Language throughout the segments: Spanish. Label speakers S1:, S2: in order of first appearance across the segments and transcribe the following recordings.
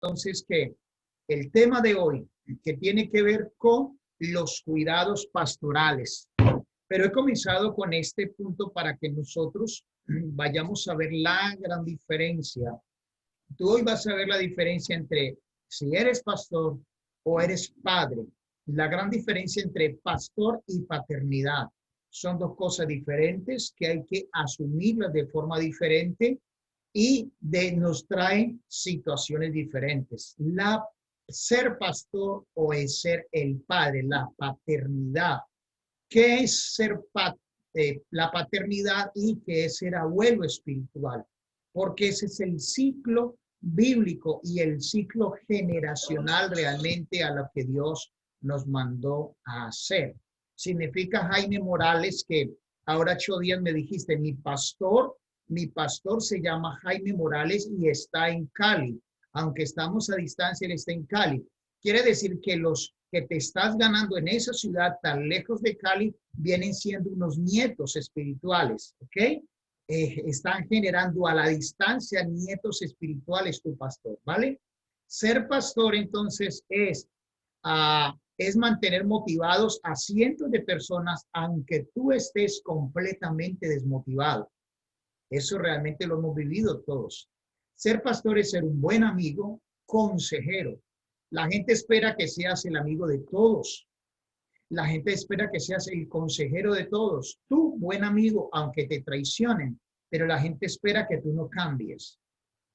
S1: entonces que el tema de hoy, que tiene que ver con los cuidados pastorales. Pero he comenzado con este punto para que nosotros vayamos a ver la gran diferencia. Tú hoy vas a ver la diferencia entre si eres pastor o eres padre. La gran diferencia entre pastor y paternidad. Son dos cosas diferentes que hay que asumirlas de forma diferente y nos traen situaciones diferentes. Ser pastor o es ser el padre, la paternidad. ¿Qué es ser la paternidad y qué es ser abuelo espiritual? Porque ese es el ciclo bíblico y el ciclo generacional realmente a lo que Dios nos mandó a hacer. Significa, Jaime Morales, que ahora 8 días me dijiste, mi pastor se llama Jaime Morales y está en Cali. Aunque estamos a distancia, él está en Cali. Quiere decir que los que te estás ganando en esa ciudad tan lejos de Cali vienen siendo unos nietos espirituales, ¿ok? Están generando a la distancia nietos espirituales tu pastor, ¿vale? Ser pastor entonces es mantener motivados a cientos de personas aunque tú estés completamente desmotivado. Eso realmente lo hemos vivido todos. Ser pastor es ser un buen amigo, consejero. La gente espera que seas el amigo de todos. La gente espera que seas el consejero de todos. Tú, buen amigo, aunque te traicionen, pero la gente espera que tú no cambies.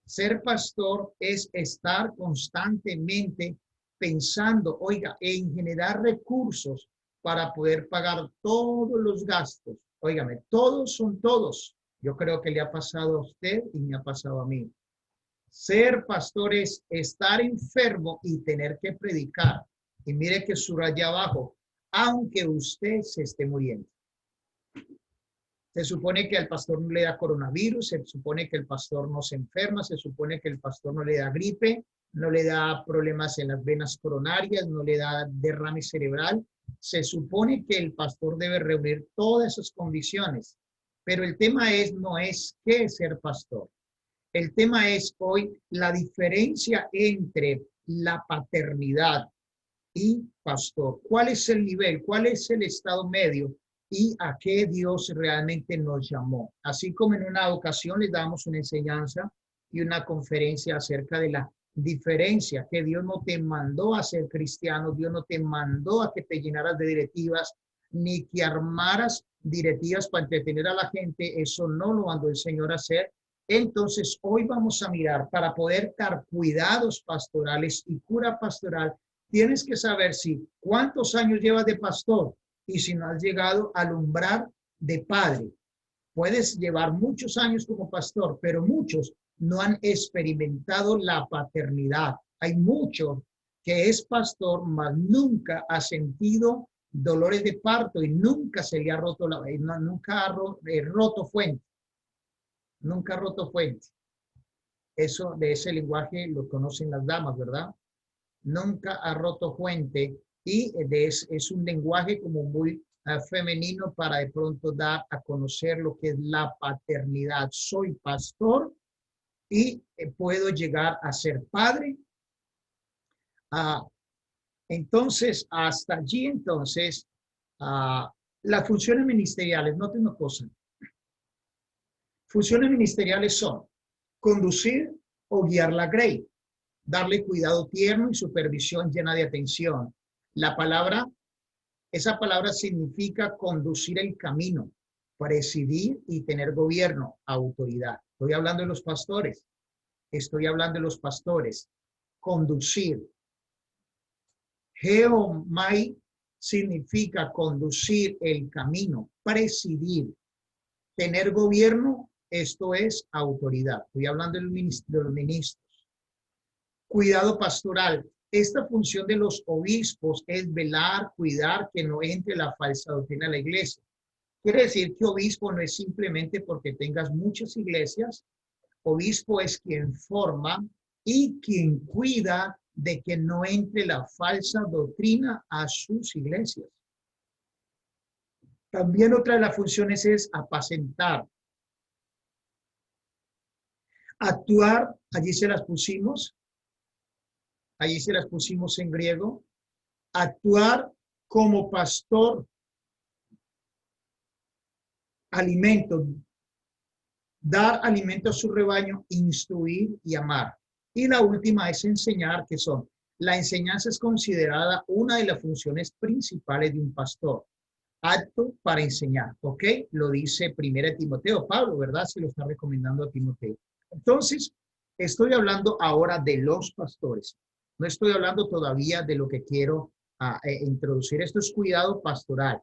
S1: Ser pastor es estar constantemente pensando, oiga, en generar recursos para poder pagar todos los gastos. Óigame, todos son todos. Yo creo que le ha pasado a usted y me ha pasado a mí. Ser pastor es estar enfermo y tener que predicar. Y mire que subraya abajo, aunque usted se esté muriendo. Se supone que al pastor no le da coronavirus, se supone que el pastor no se enferma, se supone que el pastor no le da gripe, no le da problemas en las venas coronarias, no le da derrame cerebral. Se supone que el pastor debe reunir todas esas condiciones. Pero el tema no es qué es ser pastor. El tema es hoy la diferencia entre la paternidad y pastor. ¿Cuál es el nivel? ¿Cuál es el estado medio? Y a qué Dios realmente nos llamó. Así como en una ocasión les damos una enseñanza y una conferencia acerca de la diferencia, que Dios no te mandó a ser cristiano, Dios no te mandó a que te llenaras de directivas, ni que armaras directivas para entretener a la gente, eso no lo mandó el Señor a hacer. Entonces, hoy vamos a mirar para poder dar cuidados pastorales y cura pastoral. Tienes que saber cuántos años llevas de pastor y si no has llegado al umbral de padre. Puedes llevar muchos años como pastor, pero muchos no han experimentado la paternidad. Hay mucho que es pastor, mas nunca ha sentido dolores de parto y nunca se le ha roto nunca ha roto fuente. Nunca ha roto fuente. Eso de ese lenguaje lo conocen las damas, ¿verdad? Nunca ha roto fuente y es un lenguaje como muy femenino para de pronto dar a conocer lo que es la paternidad. Soy pastor y puedo llegar a ser padre. Entonces, hasta allí entonces, las funciones ministeriales, noten una cosa. Funciones ministeriales son conducir o guiar la grey, darle cuidado tierno y supervisión llena de atención. Esa palabra significa conducir el camino, presidir y tener gobierno, autoridad. Estoy hablando de los pastores. Conducir. Geomai significa conducir el camino, presidir. Tener gobierno, esto es autoridad. Estoy hablando de los ministros. Cuidado pastoral. Esta función de los obispos es velar, cuidar que no entre la falsa doctrina a la iglesia. Quiere decir que obispo no es simplemente porque tengas muchas iglesias. Obispo es quien forma y quien cuida de que no entre la falsa doctrina a sus iglesias. También otra de las funciones es apacentar. Actuar, allí se las pusimos. Allí se las pusimos en griego. Actuar como pastor, alimento, dar alimento a su rebaño, instruir y amar. Y la última es enseñar, que son, la enseñanza es considerada una de las funciones principales de un pastor. Apto para enseñar, ¿ok? Lo dice 1 Timoteo, Pablo, ¿verdad? Se lo está recomendando a Timoteo. Entonces, estoy hablando ahora de los pastores. No estoy hablando todavía de lo que quiero introducir. Esto es cuidado pastoral.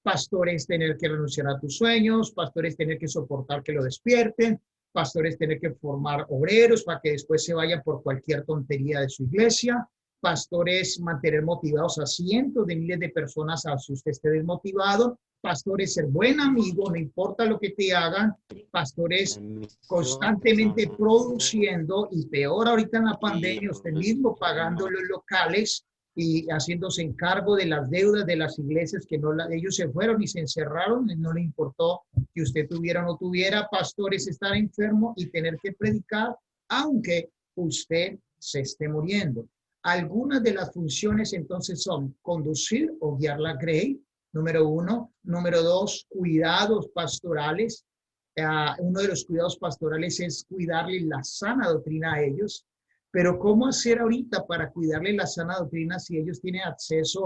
S1: Pastores tener que renunciar a tus sueños, pastores tener que soportar que lo despierten, pastores tener que formar obreros para que después se vayan por cualquier tontería de su iglesia, pastores mantener motivados a cientos de miles de personas a si usted esté desmotivado, pastores ser buen amigo, no importa lo que te hagan, pastores constantemente produciendo y peor ahorita en la pandemia, usted mismo pagando los locales y haciéndose encargo de las deudas de las iglesias que no ellos se fueron y se encerraron, y no le importó que usted tuviera o no tuviera, pastores estar enfermo y tener que predicar, aunque usted se esté muriendo. Algunas de las funciones entonces son conducir o guiar la grey, número 1. Número 2, cuidados pastorales. Uno de los cuidados pastorales es cuidarle la sana doctrina a ellos. Pero ¿cómo hacer ahorita para cuidarle la sana doctrina si ellos tienen acceso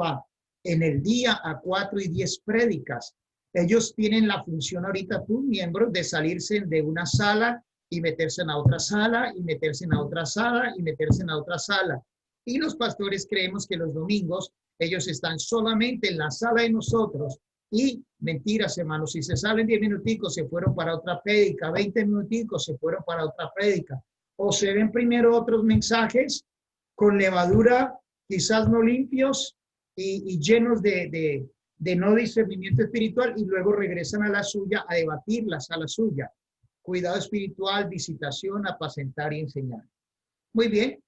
S1: en el día a 4 y 10 prédicas? Ellos tienen la función ahorita, tus miembros, de salirse de una sala y meterse en otra sala y meterse en otra sala y meterse en otra sala. Y los pastores creemos que los domingos ellos están solamente en la sala de nosotros. Y mentiras, hermanos, si se salen 10 minuticos, se fueron para otra prédica, 20 minuticos, se fueron para otra prédica. O se ven primero otros mensajes con levadura, quizás no limpios y llenos de no discernimiento espiritual, y luego regresan a la suya a debatirlas a la suya. Cuidado espiritual, visitación, apacentar y enseñar. Muy bien.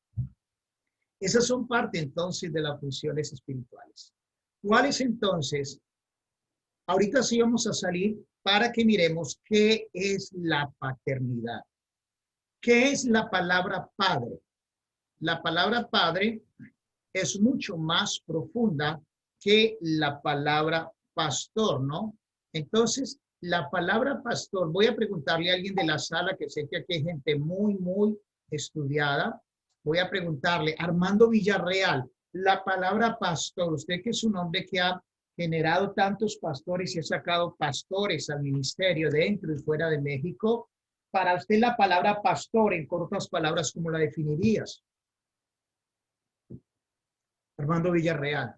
S1: Esas son parte entonces de las funciones espirituales. ¿Cuáles entonces? Ahorita sí vamos a salir para que miremos qué es la paternidad. ¿Qué es la palabra padre? La palabra padre es mucho más profunda que la palabra pastor, ¿no? Entonces, la palabra pastor, voy a preguntarle a alguien de la sala, que sé que aquí hay gente muy estudiada. Voy a preguntarle, Armando Villarreal, la palabra pastor, usted que es un hombre que ha generado tantos pastores y ha sacado pastores al ministerio dentro y fuera de México, para usted la palabra pastor, en cortas palabras, ¿cómo la definirías? Armando Villarreal.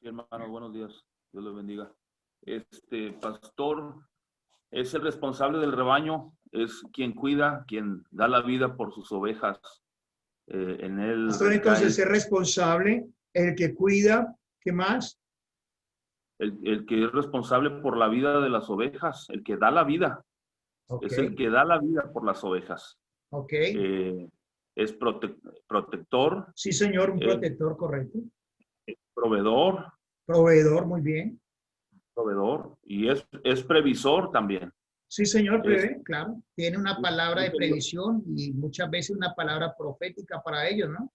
S2: Sí, hermano, buenos días. Dios los bendiga. Pastor es el responsable del rebaño, es quien cuida, quien da la vida por sus ovejas. En él
S1: Pastor, entonces es responsable, el que cuida, ¿qué más?
S2: El que es responsable por la vida de las ovejas, el que da la vida.
S1: Okay.
S2: Es el que da la vida por las ovejas.
S1: Ok.
S2: Es protector.
S1: Sí, señor, un protector, correcto.
S2: Proveedor.
S1: Proveedor, muy bien.
S2: Proveedor. Y es previsor también.
S1: Sí, señor, prevé, claro. Tiene una palabra de previsión y muchas veces una palabra profética para ellos, ¿no?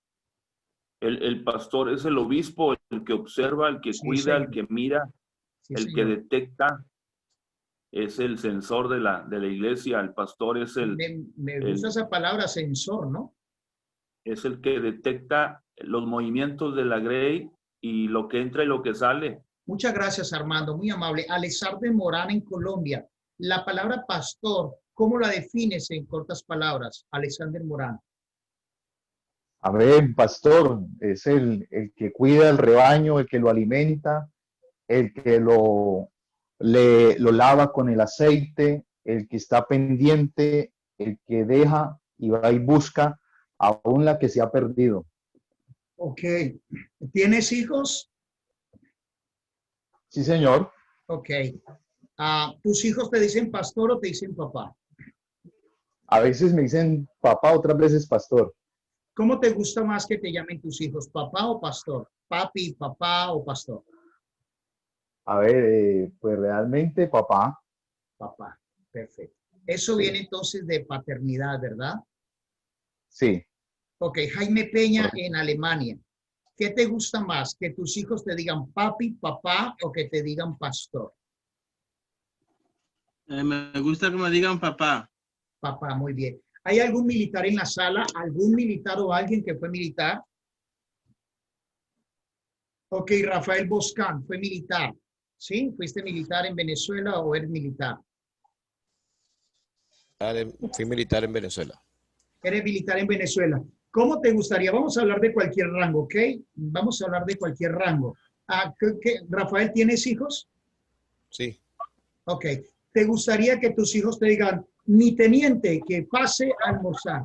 S2: El pastor es el obispo, el que observa, el que cuida,
S1: señor.
S2: el que mira,
S1: Sí,
S2: el
S1: señor.
S2: que detecta. Es el censor de la iglesia. El pastor es
S1: me gusta esa palabra, censor, ¿no?
S2: Es el que detecta los movimientos de la grey y lo que entra y lo que sale.
S1: Muchas gracias, Armando, muy amable. Alexander Morán, en Colombia. La palabra pastor, ¿cómo la defines en cortas palabras, Alexander Morán?
S3: A ver, pastor, es el que cuida el rebaño, el que lo alimenta, el que lo lava con el aceite, el que está pendiente, el que deja y va y busca aún la que se ha perdido.
S1: Ok. ¿Tienes hijos?
S3: Sí, señor.
S1: Ok. ¿Tus hijos te dicen pastor o te dicen papá?
S3: A veces me dicen papá, otras veces pastor.
S1: ¿Cómo te gusta más que te llamen tus hijos, papá o pastor? Papi, papá o pastor.
S3: A ver, pues realmente papá.
S1: Papá, perfecto. Eso
S3: Sí.
S1: viene entonces de paternidad, ¿verdad?
S3: Sí.
S1: Ok, Jaime Peña en Alemania. ¿Qué te gusta más? ¿Que tus hijos te digan papi, papá o que te digan pastor?
S4: Me gusta que me digan papá.
S1: Papá, muy bien. ¿Hay algún militar en la sala? ¿Algún militar o alguien que fue militar? Ok, Rafael Boscán, fue militar. ¿Sí? ¿Fuiste militar en Venezuela o eres militar?
S5: Fui militar en Venezuela.
S1: Eres militar en Venezuela. ¿Cómo te gustaría? Vamos a hablar de cualquier rango, ¿ok? Vamos a hablar de cualquier rango. Rafael, ¿tienes hijos?
S5: Sí.
S1: Ok. ¿Te gustaría que tus hijos te digan, mi teniente, que pase a almorzar?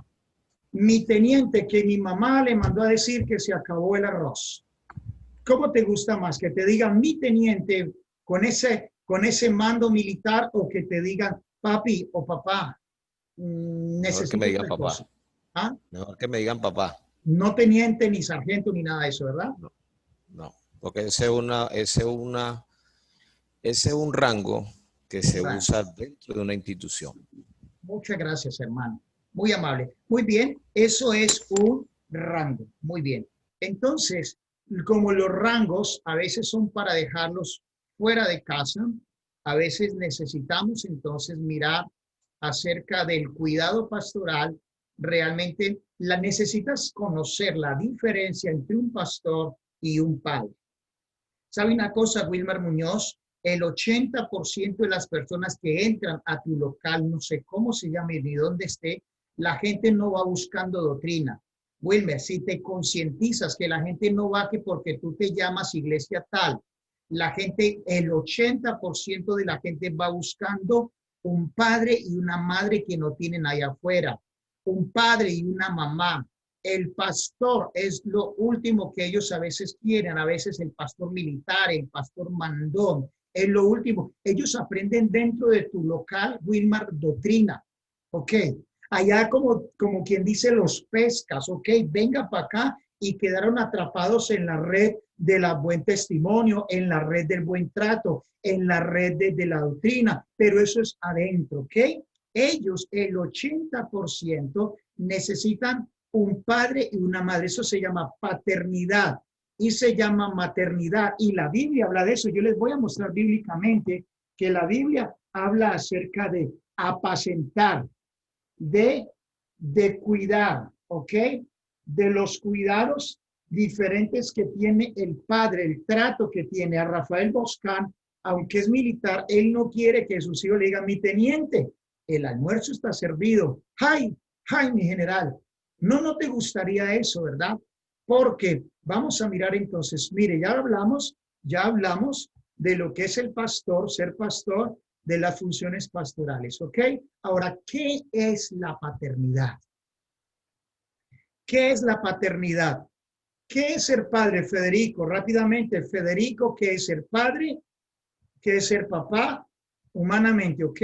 S1: Mi teniente, que mi mamá le mandó a decir que se acabó el arroz. ¿Cómo te gusta más? ¿Que te digan mi teniente con ese mando militar o que te digan papi o papá?
S5: Mejor que me digan papá.
S1: ¿Ah?
S5: Mejor que me digan papá.
S1: No teniente, ni sargento, ni nada de eso, ¿verdad?
S5: No, porque ese es un rango que se usa dentro de una institución.
S1: Muchas gracias, hermano. Muy amable. Muy bien, eso es un rango. Muy bien. Entonces, como los rangos a veces son para dejarlos fuera de casa, a veces necesitamos entonces mirar acerca del cuidado pastoral. Realmente necesitas conocer la diferencia entre un pastor y un padre. ¿Sabe una cosa, Wilmar Muñoz? El 80% de las personas que entran a tu local, no sé cómo se llame ni dónde esté, la gente no va buscando doctrina. Wilmer, si te concientizas que la gente no va que porque tú te llamas iglesia tal, la gente, el 80% de la gente va buscando un padre y una madre que no tienen allá afuera, un padre y una mamá. El pastor es lo último que ellos a veces quieren, a veces el pastor militar, el pastor mandón, es lo último. Ellos aprenden dentro de tu local, Wilmar, doctrina, ¿ok? Allá como quien dice los pescas, ¿ok? Venga para acá y quedaron atrapados en la red de la buen testimonio, en la red del buen trato, en la red de la doctrina, pero eso es adentro, ¿ok? Ellos, el 80%, necesitan un padre y una madre. Eso se llama paternidad y se llama maternidad. Y la Biblia habla de eso. Yo les voy a mostrar bíblicamente que la Biblia habla acerca de apacentar, de cuidar, ¿ok? De los cuidados diferentes que tiene el padre, el trato que tiene a Rafael Boscán, aunque es militar, él no quiere que sus hijos le digan, mi teniente, el almuerzo está servido. ¡Ay, mi general! No te gustaría eso, ¿verdad? Porque vamos a mirar entonces, mire, ya hablamos de lo que es el pastor, ser pastor, de las funciones pastorales, ¿ok? Ahora, ¿qué es la paternidad? ¿Qué es la paternidad? ¿Qué es ser padre, Federico? Rápidamente, Federico, ¿qué es ser padre? ¿Qué es ser papá? Humanamente, ¿ok?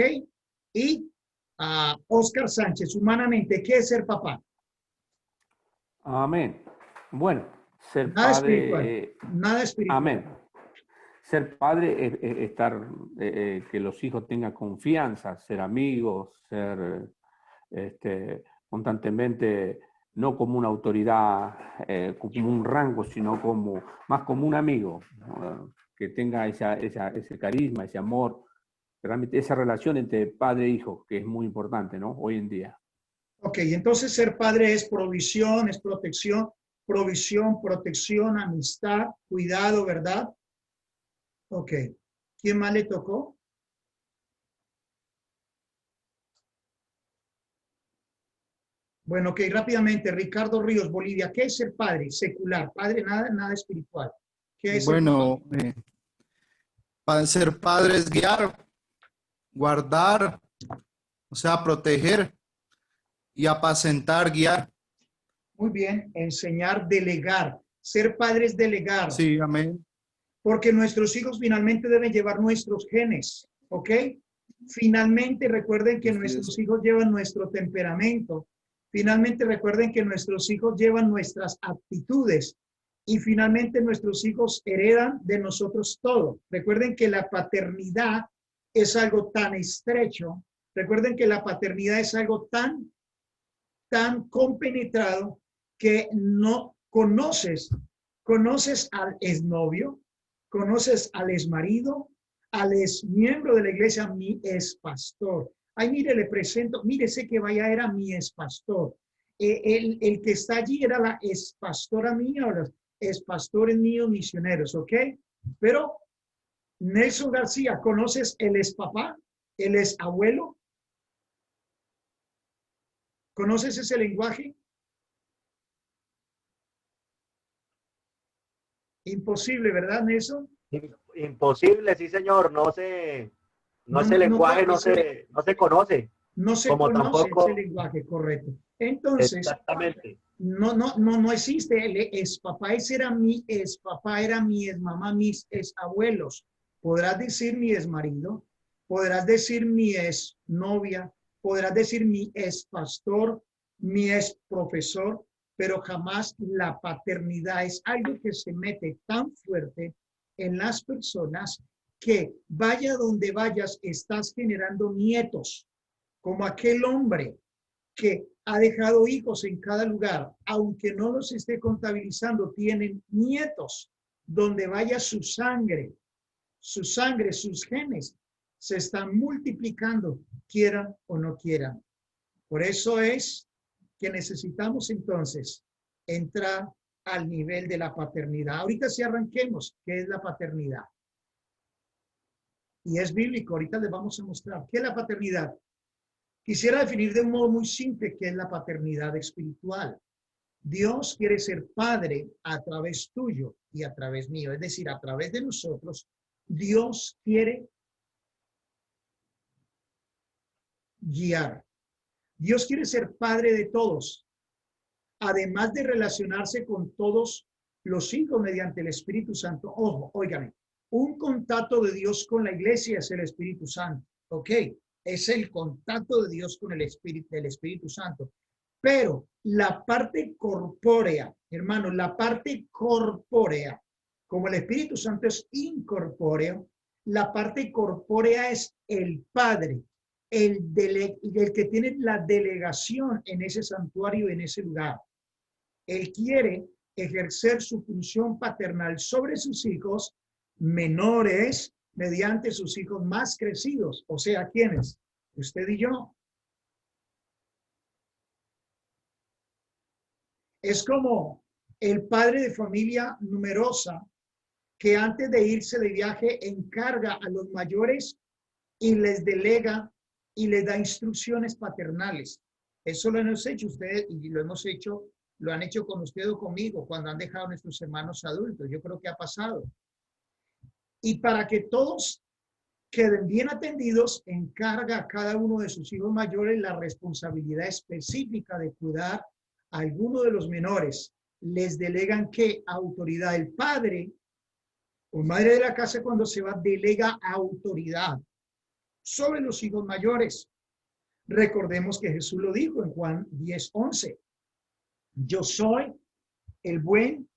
S1: Y Oscar Sánchez, humanamente, ¿qué es ser papá?
S6: Amén. Bueno, ser
S1: Nada
S6: padre.
S1: espiritual. Nada espiritual.
S6: Amén. Ser padre es estar, que los hijos tengan confianza, ser amigos, ser constantemente, no como una autoridad, como un rango, sino más como un amigo, ¿no? Que tenga ese carisma, ese amor, realmente esa relación entre padre e hijo, que es muy importante, ¿no? Hoy en día.
S1: Ok, entonces ser padre es provisión, es provisión, protección, amistad, cuidado, ¿verdad? Ok. ¿Quién más le tocó? Bueno, ok, rápidamente, Ricardo Ríos, Bolivia. ¿Qué es ser padre? Secular, padre, nada espiritual. ¿Qué es
S7: Bueno, para ser padre es guiar, guardar, o sea, proteger y apacentar, guiar.
S1: Muy bien, enseñar, delegar. Ser padre es delegar.
S7: Sí, amén.
S1: Porque nuestros hijos finalmente deben llevar nuestros genes, ¿ok? Finalmente recuerden que nuestros hijos llevan nuestro temperamento. Finalmente recuerden que nuestros hijos llevan nuestras actitudes. Y finalmente nuestros hijos heredan de nosotros todo. Recuerden que la paternidad es algo tan estrecho. Recuerden que la paternidad es algo tan compenetrado que no conoces. Conoces al exnovio, conoces al exmarido, al ex miembro de la iglesia, mi ex pastor. Ay, mire, le presento, mire, ese que vaya era mi ex pastor. El que está allí era la ex pastora mía o los ex pastores míos misioneros, ¿ok? Pero Nelson García, ¿conoces el ex papá, el ex abuelo? ¿Conoces ese lenguaje? Imposible, ¿verdad, Nelson?
S8: Imposible, sí, señor. No, ese
S1: No,
S8: lenguaje no
S1: ese,
S8: se conoce,
S1: no se
S8: como
S1: conoce ese
S8: tampoco
S1: lenguaje, correcto. Entonces,
S8: exactamente.
S1: no existe el ex papá. Ese era mi ex papá, era mi ex mamá, mis ex abuelos. Podrás decir mi ex marido, podrás decir mi ex novia, podrás decir mi ex pastor, mi ex profesor, pero jamás la paternidad. Es algo que se mete tan fuerte en las personas que vaya donde vayas, estás generando nietos, como aquel hombre que ha dejado hijos en cada lugar, aunque no los esté contabilizando, tienen nietos. Donde vaya su sangre, sus genes se están multiplicando, quieran o no quieran. Por eso es que necesitamos entonces entrar al nivel de la paternidad. Ahorita si arranquemos, ¿qué es la paternidad? Y es bíblico, ahorita les vamos a mostrar. ¿Qué es la paternidad? Quisiera definir de un modo muy simple qué es la paternidad espiritual. Dios quiere ser padre a través tuyo y a través mío, es decir, a través de nosotros. Dios quiere guiar. Dios quiere ser padre de todos, además de relacionarse con todos los hijos mediante el Espíritu Santo. Ojo, óigame, un contacto de Dios con la iglesia es el Espíritu Santo, ¿ok? Es el contacto de Dios con el Espíritu Santo. Pero la parte corpórea, hermano, la parte corpórea, como el Espíritu Santo es incorpóreo, la parte corpórea es el Padre, el que tiene la delegación en ese santuario, en ese lugar. Él quiere ejercer su función paternal sobre sus hijos menores mediante sus hijos más crecidos. O sea, ¿quiénes? Usted y yo. Es como el padre de familia numerosa que antes de irse de viaje encarga a los mayores y les delega y les da instrucciones paternales. Eso lo hemos hecho ustedes y lo han hecho con usted o conmigo cuando han dejado a nuestros hermanos adultos. Yo creo que ha pasado. Y para que todos queden bien atendidos, encarga a cada uno de sus hijos mayores la responsabilidad específica de cuidar a alguno de los menores. Les delegan ¿qué? Autoridad. El padre o madre de la casa cuando se va delega autoridad sobre los hijos mayores. Recordemos que Jesús lo dijo en Juan 10:11. Yo soy el buen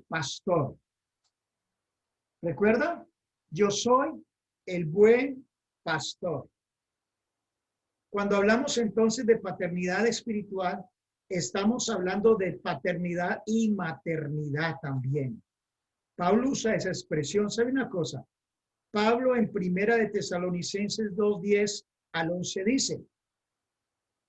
S1: pastor. ¿Recuerda? Yo soy el buen pastor. Cuando hablamos entonces de paternidad espiritual, estamos hablando de paternidad y maternidad también. Pablo usa esa expresión. ¿Sabe una cosa? Pablo en Primera de Tesalonicenses 2:10 al 11 dice,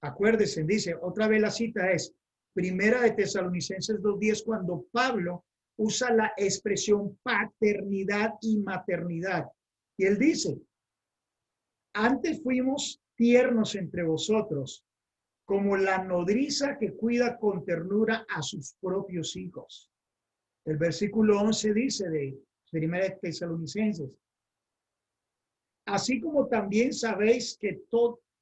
S1: acuérdense, dice, otra vez la cita es Primera de Tesalonicenses 2:10, cuando Pablo usa la expresión paternidad y maternidad. Y él dice, antes fuimos tiernos entre vosotros, como la nodriza que cuida con ternura a sus propios hijos. El versículo 11 dice de Primera de Tesalonicenses, así como también sabéis que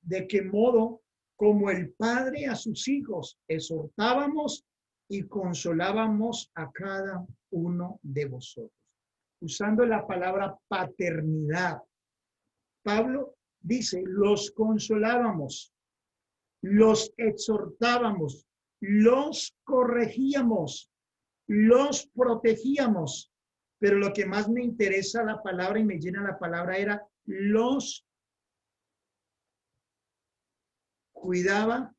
S1: de qué modo como el padre a sus hijos exhortábamos y consolábamos a cada uno de vosotros. Usando la palabra paternidad, Pablo dice, los consolábamos, los exhortábamos, los corregíamos, los protegíamos. Pero lo que más me interesa la palabra y me llena la palabra era los cuidaba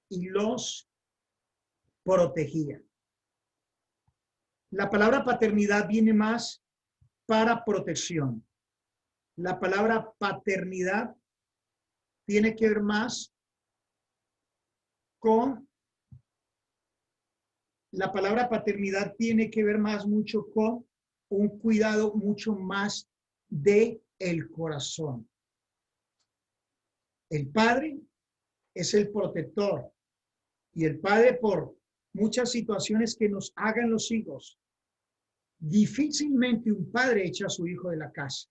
S1: y los protegía. La palabra paternidad viene más para protección. La palabra paternidad tiene que ver más con, la palabra paternidad tiene que ver más mucho con un cuidado mucho más de el corazón. El padre es el protector y el padre, por muchas situaciones que nos hagan los hijos, difícilmente un padre echa a su hijo de la casa.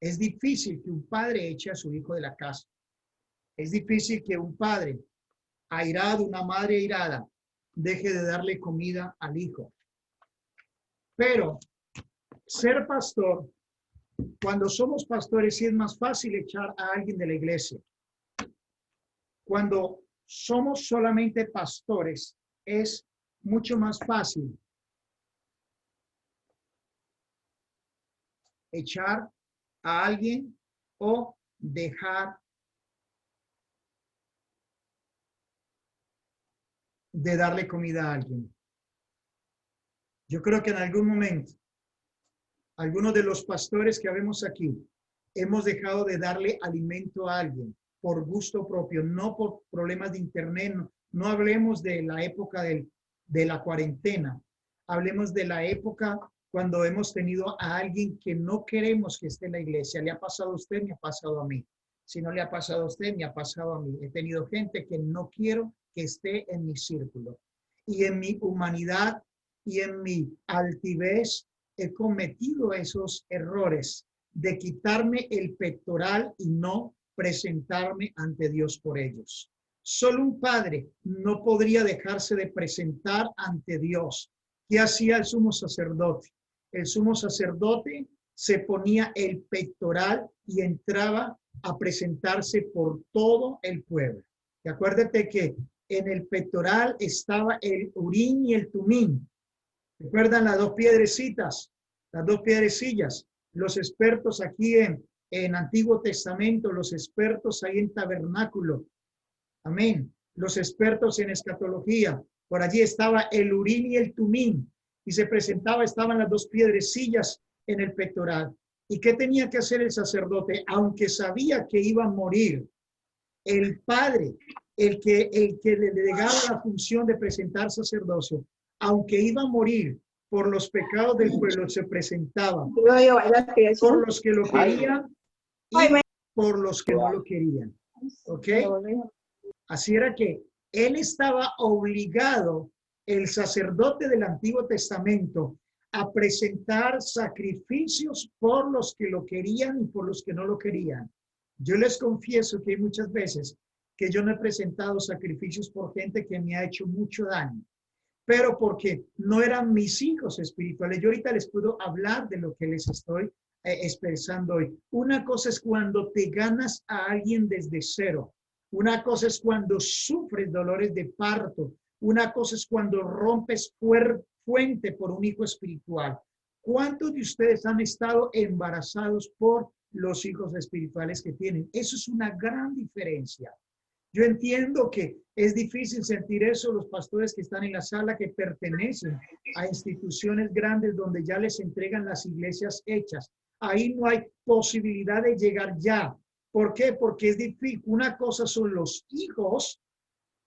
S1: Es difícil que un padre eche a su hijo de la casa. Es difícil que un padre airado, una madre airada, deje de darle comida al hijo. Pero ser pastor, cuando somos pastores, sí es más fácil echar a alguien de la iglesia. Cuando somos solamente pastores, es mucho más fácil echar a alguien o dejar de darle comida a alguien. Yo creo que en algún momento, algunos de los pastores que vemos aquí, hemos dejado de darle alimento a alguien por gusto propio, no por problemas de internet. No hablemos de la época de la cuarentena. Hablemos de la época cuando hemos tenido a alguien que no queremos que esté en la iglesia. ¿Le ha pasado a usted? Me ha pasado a mí. Si no le ha pasado a usted, me ha pasado a mí. He tenido gente que no quiero que esté en mi círculo. Y en mi humanidad y en mi altivez he cometido esos errores de quitarme el pectoral y no presentarme ante Dios por ellos. Solo un padre no podría dejarse de presentar ante Dios. ¿Qué hacía el sumo sacerdote? El sumo sacerdote se ponía el pectoral y entraba a presentarse por todo el pueblo. Y acuérdate que en el pectoral estaba el urín y el tumín. ¿Recuerdan las dos piedrecitas? Las dos piedrecillas. Los expertos aquí en Antiguo Testamento, los expertos ahí en tabernáculo. Amén. Los expertos en escatología. Por allí estaba el urín y el tumín. Y se presentaba, estaban las dos piedrecillas en el pectoral. ¿Y qué tenía que hacer el sacerdote? Aunque sabía que iba a morir, el padre, el que le delegaba la función de presentar sacerdocio, aunque iba a morir por los pecados del pueblo, se presentaba por los que lo querían y por los que no lo querían. ¿Ok? Así era que él estaba obligado, el sacerdote del Antiguo Testamento, a presentar sacrificios por los que lo querían y por los que no lo querían. Yo les confieso que hay muchas veces que yo no he presentado sacrificios por gente que me ha hecho mucho daño, pero porque no eran mis hijos espirituales. Yo ahorita les puedo hablar de lo que les estoy expresando hoy. Una cosa es cuando te ganas a alguien desde cero. Una cosa es cuando sufres dolores de parto. Una cosa es cuando rompes fuente por un hijo espiritual. ¿Cuántos de ustedes han estado embarazados por los hijos espirituales que tienen? Eso es una gran diferencia. Yo entiendo que es difícil sentir eso los pastores que están en la sala, que pertenecen a instituciones grandes donde ya les entregan las iglesias hechas. Ahí no hay posibilidad de llegar ya. ¿Por qué? Porque es difícil. Una cosa son los hijos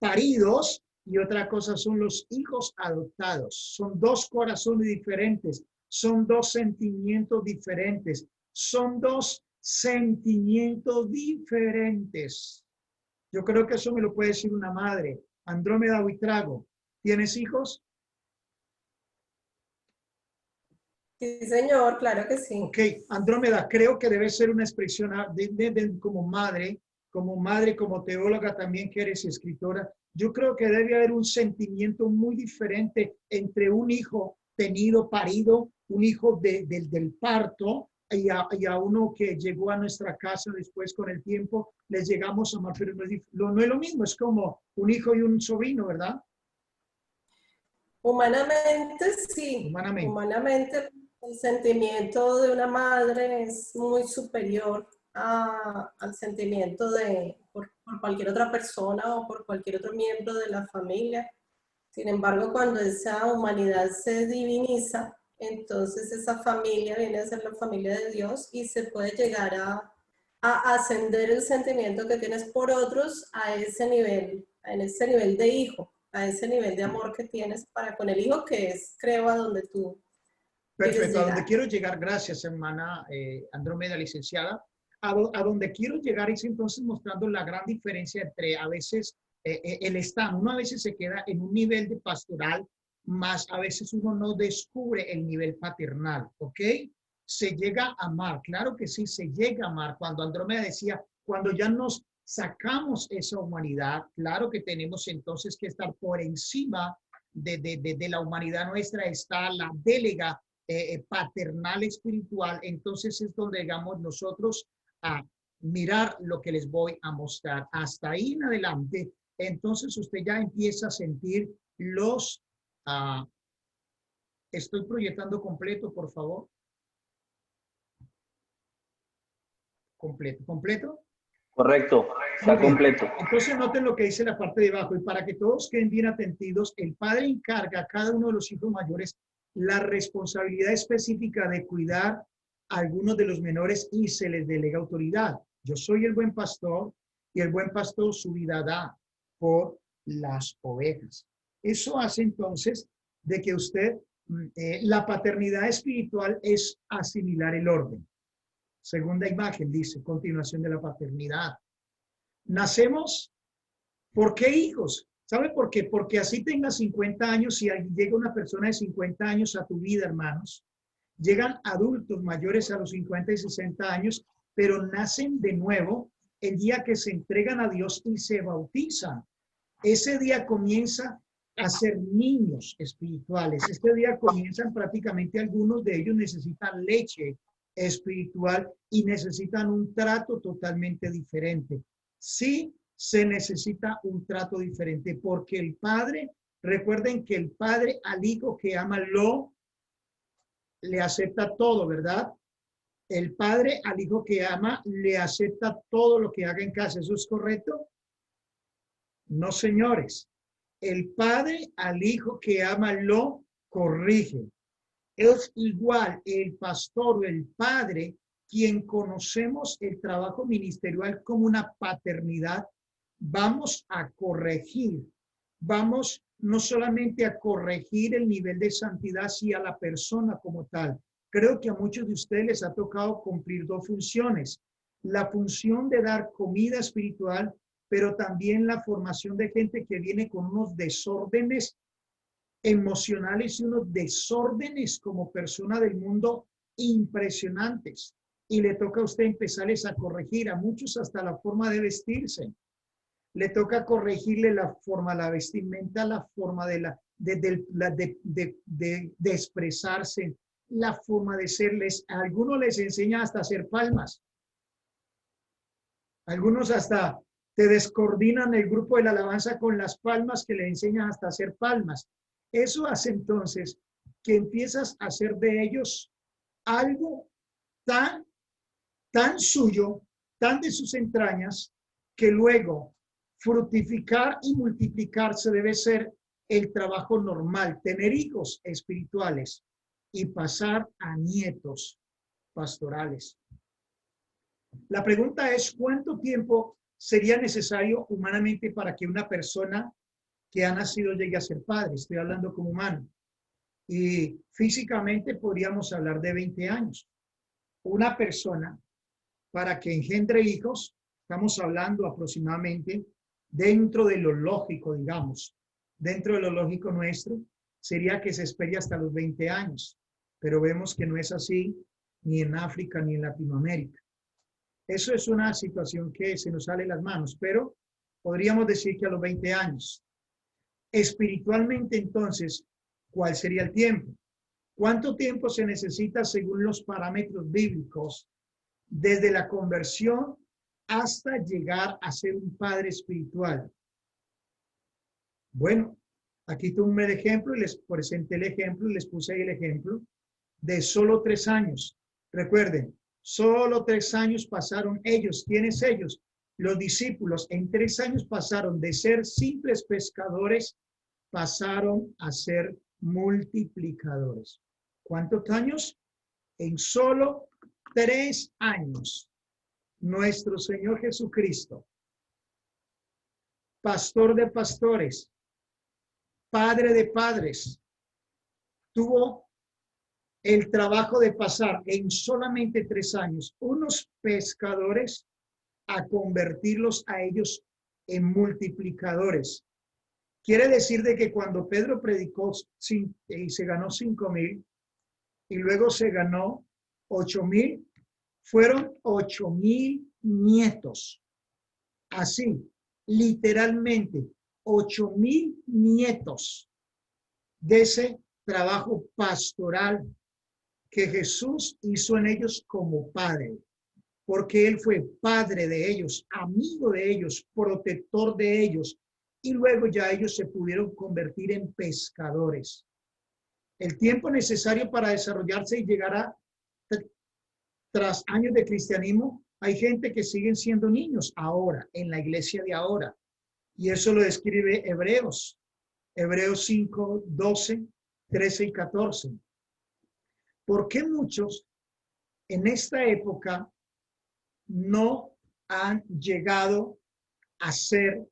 S1: paridos y otra cosa son los hijos adoptados. Son dos corazones diferentes, son dos sentimientos diferentes, son dos sentimientos diferentes. Yo creo que eso me lo puede decir una madre. Andrómeda Buitrago, ¿tienes hijos?
S9: Sí, señor, claro que sí.
S1: Ok, Andrómeda, creo que debe ser una expresión como madre, como teóloga también que eres escritora. Yo creo que debe haber un sentimiento muy diferente entre un hijo tenido, parido, un hijo del parto, y a uno que llegó a nuestra casa después con el tiempo, les llegamos a amar, pero no es lo mismo, es como un hijo y un sobrino, ¿verdad?
S9: Humanamente, sí. Humanamente, el sentimiento de una madre es muy superior al sentimiento por cualquier otra persona o por cualquier otro miembro de la familia. Sin embargo, cuando esa humanidad se diviniza, entonces esa familia viene a ser la familia de Dios y se puede llegar a ascender el sentimiento que tienes por otros a ese nivel de hijo, a ese nivel de amor que tienes para con el hijo, que es, creo, a donde tú
S1: Perfecto, a donde quiero llegar, gracias hermana Andrómeda, licenciada, a donde quiero llegar es entonces mostrando la gran diferencia entre a veces el estado, uno a veces se queda en un nivel de pastoral, más a veces uno no descubre el nivel paternal, ¿ok? Se llega a amar, claro que sí, se llega a amar. Cuando Andrómeda decía, cuando ya nos sacamos esa humanidad, claro que tenemos entonces que estar por encima de la humanidad nuestra, está la délega paternal espiritual, entonces es donde digamos nosotros a mirar lo que les voy a mostrar. Hasta ahí en adelante, entonces usted ya empieza a sentir los... estoy proyectando completo, por favor. ¿Completo?
S10: Correcto, está completo.
S1: Entonces noten lo que dice la parte de abajo, y para que todos queden bien atendidos, el padre encarga a cada uno de los hijos mayores la responsabilidad específica de cuidar a algunos de los menores y se les delega autoridad. Yo soy el buen pastor y el buen pastor su vida da por las ovejas. Eso hace entonces de que usted, la paternidad espiritual es asimilar el orden. Segunda imagen dice, continuación de la paternidad. Nacemos, ¿por qué hijos? ¿Sabe por qué? Porque así tengas 50 años, si llega una persona de 50 años a tu vida, hermanos, llegan adultos mayores a los 50 y 60 años, pero nacen de nuevo el día que se entregan a Dios y se bautizan. Ese día comienza a ser niños espirituales. Este día comienzan prácticamente, algunos de ellos necesitan leche espiritual y necesitan un trato totalmente diferente. Sí, se necesita un trato diferente porque el padre, recuerden que el padre al hijo que ama le acepta todo, ¿verdad? El padre al hijo que ama le acepta todo lo que haga en casa. ¿Eso es correcto? No, señores. El padre al hijo que ama lo corrige. Es igual el pastor o el padre quien conocemos el trabajo ministerial como una paternidad. Vamos a corregir, vamos no solamente a corregir el nivel de santidad, sino a la persona como tal. Creo que a muchos de ustedes les ha tocado cumplir dos funciones. La función de dar comida espiritual, pero también la formación de gente que viene con unos desórdenes emocionales y unos desórdenes como persona del mundo impresionantes. Y le toca a usted empezarles a corregir, a muchos hasta la forma de vestirse. Le toca corregirle la forma, la vestimenta, la forma de expresarse, la forma de serles. A algunos les enseña hasta hacer palmas. Algunos hasta te descoordinan el grupo de la alabanza con las palmas que le enseñan hasta hacer palmas. Eso hace entonces que empiezas a hacer de ellos algo tan suyo, tan de sus entrañas, que luego fructificar y multiplicarse debe ser el trabajo normal, tener hijos espirituales y pasar a nietos pastorales. La pregunta es, ¿cuánto tiempo sería necesario humanamente para que una persona que ha nacido llegue a ser padre? Estoy hablando como humano. Y físicamente podríamos hablar de 20 años. Una persona para que engendre hijos, estamos hablando aproximadamente dentro de lo lógico, digamos, dentro de lo lógico nuestro, sería que se espere hasta los 20 años. Pero vemos que no es así ni en África ni en Latinoamérica. Eso es una situación que se nos sale de las manos, pero podríamos decir que a los 20 años. Espiritualmente, entonces, ¿cuál sería el tiempo? ¿Cuánto tiempo se necesita según los parámetros bíblicos desde la conversión hasta llegar a ser un padre espiritual? Bueno, aquí tomé el ejemplo y les presenté el ejemplo y les puse ahí el ejemplo de solo 3 años. Recuerden, solo 3 años pasaron ellos. ¿Quiénes ellos? Los discípulos. En 3 años pasaron de ser simples pescadores pasaron a ser multiplicadores. ¿Cuántos años? En solo 3 años, nuestro Señor Jesucristo, pastor de pastores, padre de padres, tuvo el trabajo de pasar en solamente 3 años unos pescadores a convertirlos a ellos en multiplicadores. Quiere decir de que cuando Pedro predicó y se ganó 5,000 y luego se ganó 8,000, fueron 8,000 nietos. Así, literalmente, 8,000 nietos de ese trabajo pastoral que Jesús hizo en ellos como padre, porque Él fue padre de ellos, amigo de ellos, protector de ellos, y luego ya ellos se pudieron convertir en pescadores. El tiempo necesario para desarrollarse y llegar a, tras años de cristianismo, hay gente que siguen siendo niños ahora, en la iglesia de ahora, y eso lo describe Hebreos 5, 12, 13 y 14. ¿Por qué muchos en esta época no han llegado a ser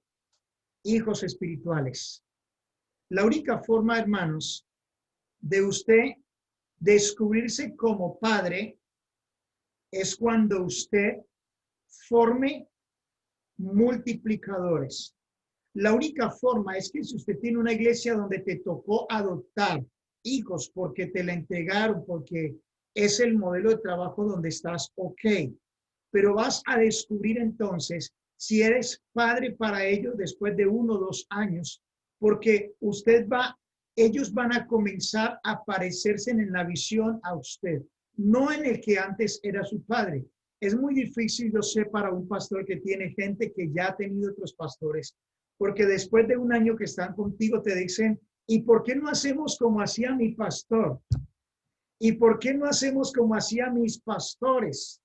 S1: hijos espirituales? La única forma, hermanos, de usted descubrirse como padre es cuando usted forme multiplicadores. La única forma es que si usted tiene una iglesia donde te tocó adoptar hijos porque te la entregaron, porque es el modelo de trabajo donde estás, ok. Pero vas a descubrir entonces si eres padre para ellos después de 1 o 2 años, porque ellos van a comenzar a parecerse en la visión a usted, no en el que antes era su padre. Es muy difícil, yo sé, para un pastor que tiene gente que ya ha tenido otros pastores, porque después de 1 año que están contigo te dicen, ¿y por qué no hacemos como hacía mi pastor? ¿Y por qué no hacemos como hacían mis pastores?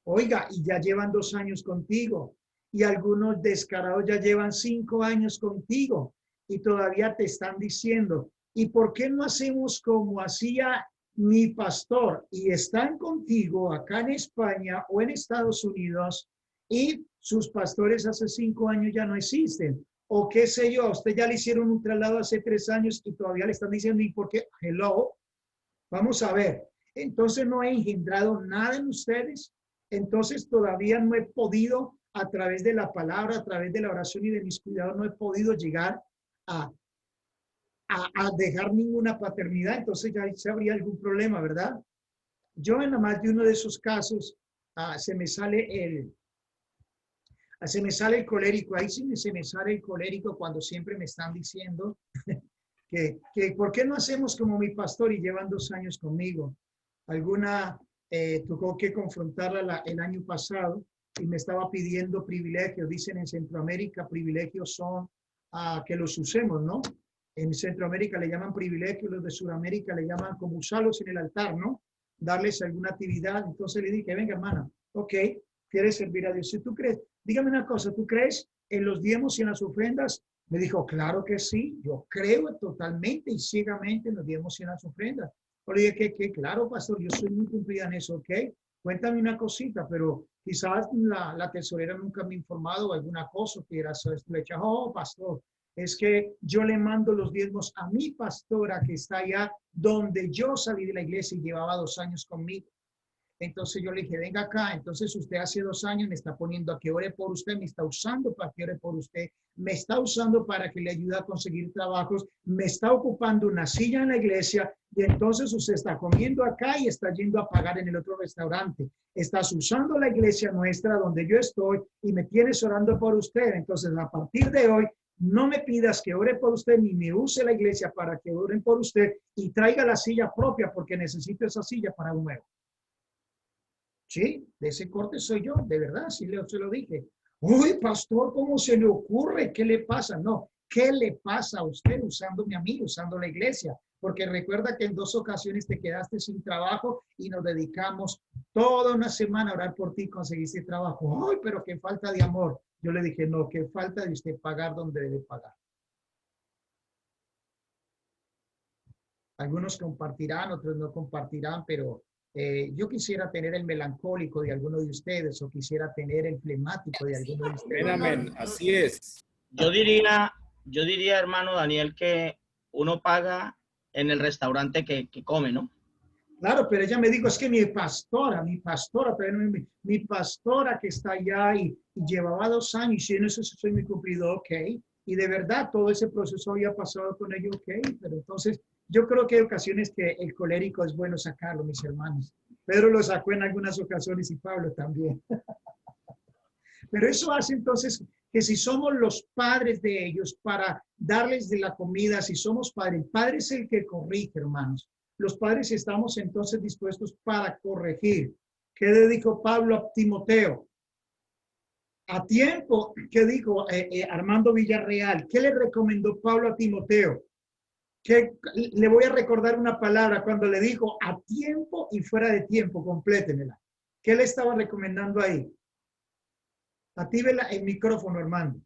S1: Oiga, y ya llevan 2 años contigo, y algunos descarados ya llevan 5 años contigo, y todavía te están diciendo, ¿y por qué no hacemos como hacía mi pastor? Y están contigo acá en España o en Estados Unidos, y sus pastores hace 5 años ya no existen. O qué sé yo, a usted ya le hicieron un traslado hace 3 años y todavía le están diciendo, ¿y por qué? Hello, vamos a ver. Entonces no he engendrado nada en ustedes. Entonces todavía no he podido, a través de la palabra, a través de la oración y de mis cuidados, no he podido llegar a dejar ninguna paternidad. Entonces ya se habría algún problema, ¿verdad? Yo en más de uno de esos casos se me sale el colérico. Ahí sí se me sale el colérico cuando siempre me están diciendo que ¿por qué no hacemos como mi pastor? Y llevan 2 años conmigo. Alguna tocó que confrontarla el año pasado y me estaba pidiendo privilegios. Dicen en Centroamérica, privilegios son que los usemos, ¿no? En Centroamérica le llaman privilegios, los de Sudamérica le llaman como usarlos en el altar, ¿no? Darles alguna actividad. Entonces le dije, venga, hermana, ok, ¿quieres servir a Dios? Si tú crees, dígame una cosa, ¿tú crees en los diezmos y en las ofrendas? Me dijo, claro que sí, yo creo totalmente y ciegamente en los diezmos y en las ofrendas. Yo le dije que claro, pastor, yo soy muy cumplida en eso, ¿ok? Cuéntame una cosita, pero quizás la tesorera nunca me ha informado o alguna cosa que era eso. Le dije, oh, pastor, es que yo le mando los diezmos a mi pastora que está allá donde yo salí de la iglesia y llevaba 2 años conmigo. Entonces yo le dije, venga acá, entonces usted hace 2 años me está poniendo a que ore por usted, me está usando para que ore por usted, me está usando para que le ayude a conseguir trabajos, me está ocupando una silla en la iglesia y entonces usted está comiendo acá y está yendo a pagar en el otro restaurante. Estás usando la iglesia nuestra donde yo estoy y me tienes orando por usted. Entonces a partir de hoy, no me pidas que ore por usted ni me use la iglesia para que oren por usted y traiga la silla propia porque necesito esa silla para un nuevo. Sí, de ese corte soy yo, de verdad, sí se lo dije. Uy, pastor, ¿cómo se le ocurre? ¿Qué le pasa? No, ¿qué le pasa a usted usándome a mí, usando la iglesia? Porque recuerda que en 2 ocasiones te quedaste sin trabajo y nos dedicamos toda una semana a orar por ti y conseguiste trabajo. Uy, pero qué falta de amor. Yo le dije, no, qué falta de usted pagar donde debe pagar. Algunos compartirán, otros no compartirán, pero yo quisiera tener el melancólico de alguno de ustedes o quisiera tener el flemático de alguno de ustedes.
S11: Amén, así es.
S12: Yo diría, hermano Daniel, que uno paga en el restaurante que come, ¿no?
S1: Claro, pero ella me dijo, es que mi pastora, mi pastora que está allá y llevaba 2 años y en eso soy muy cumplido, ok. Y de verdad todo ese proceso había pasado con ellos, ok. Pero entonces yo creo que hay ocasiones que el colérico es bueno sacarlo, mis hermanos. Pedro lo sacó en algunas ocasiones y Pablo también. Pero eso hace entonces que si somos los padres de ellos para darles de la comida, si somos padres, el padre es el que corrige, hermanos. Los padres estamos entonces dispuestos para corregir. ¿Qué le dijo Pablo a Timoteo? A tiempo, ¿qué dijo Armando Villarreal? ¿Qué le recomendó Pablo a Timoteo? Que le voy a recordar una palabra cuando le dijo a tiempo y fuera de tiempo, complétenela. ¿Qué le estaba recomendando ahí? Actívela el micrófono, Armando.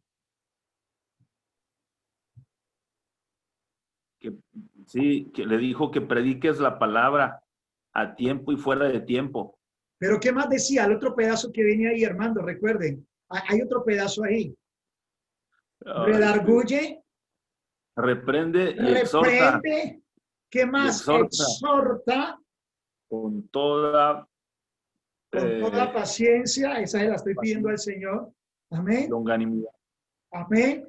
S2: Sí, que le dijo que prediques la palabra a tiempo y fuera de tiempo.
S1: Pero ¿qué más decía? El otro pedazo que viene ahí, Armando, recuerden. Hay otro pedazo ahí. Redarguye.
S2: Reprende y exhorta.
S1: ¿Qué más? Exhorta.
S2: Con toda
S1: paciencia. Esa se la estoy pidiendo al Señor. Amén.
S2: Longanimidad.
S1: Amén.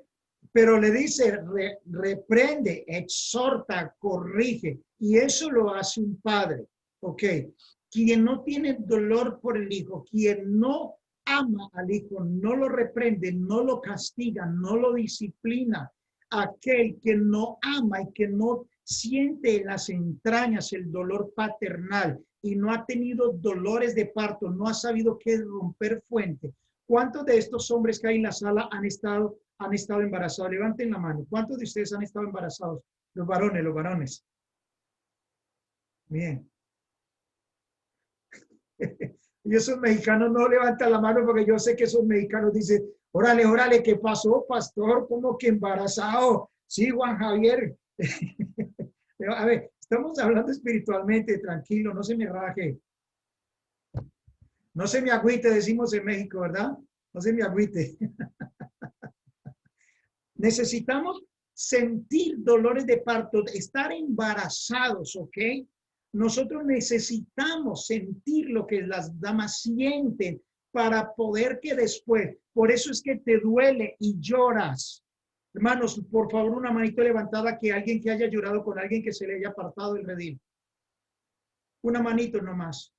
S1: Pero le dice, reprende, exhorta, corrige. Y eso lo hace un padre. Ok. Quien no tiene dolor por el hijo, quien no ama al hijo, no lo reprende, no lo castiga, no lo disciplina. Aquel que no ama y que no siente en las entrañas el dolor paternal y no ha tenido dolores de parto, no ha sabido qué es romper fuente. ¿Cuántos de estos hombres que hay en la sala han estado embarazados? Levanten la mano. ¿Cuántos de ustedes han estado embarazados? Los varones. Bien. Y esos mexicanos no levantan la mano porque yo sé que esos mexicanos dicen, órale, ¿qué pasó, pastor? ¿Cómo que embarazado? Sí, Juan Javier. A ver, estamos hablando espiritualmente, tranquilo, no se me raje. No se me agüite, decimos en México, ¿verdad? No se me agüite. Necesitamos sentir dolores de parto, estar embarazados, ¿ok? Nosotros necesitamos sentir lo que las damas sienten para poder que después, por eso es que te duele y lloras. Hermanos, por favor, una manito levantada que alguien que haya llorado con alguien que se le haya apartado el redil. Una manito nomás.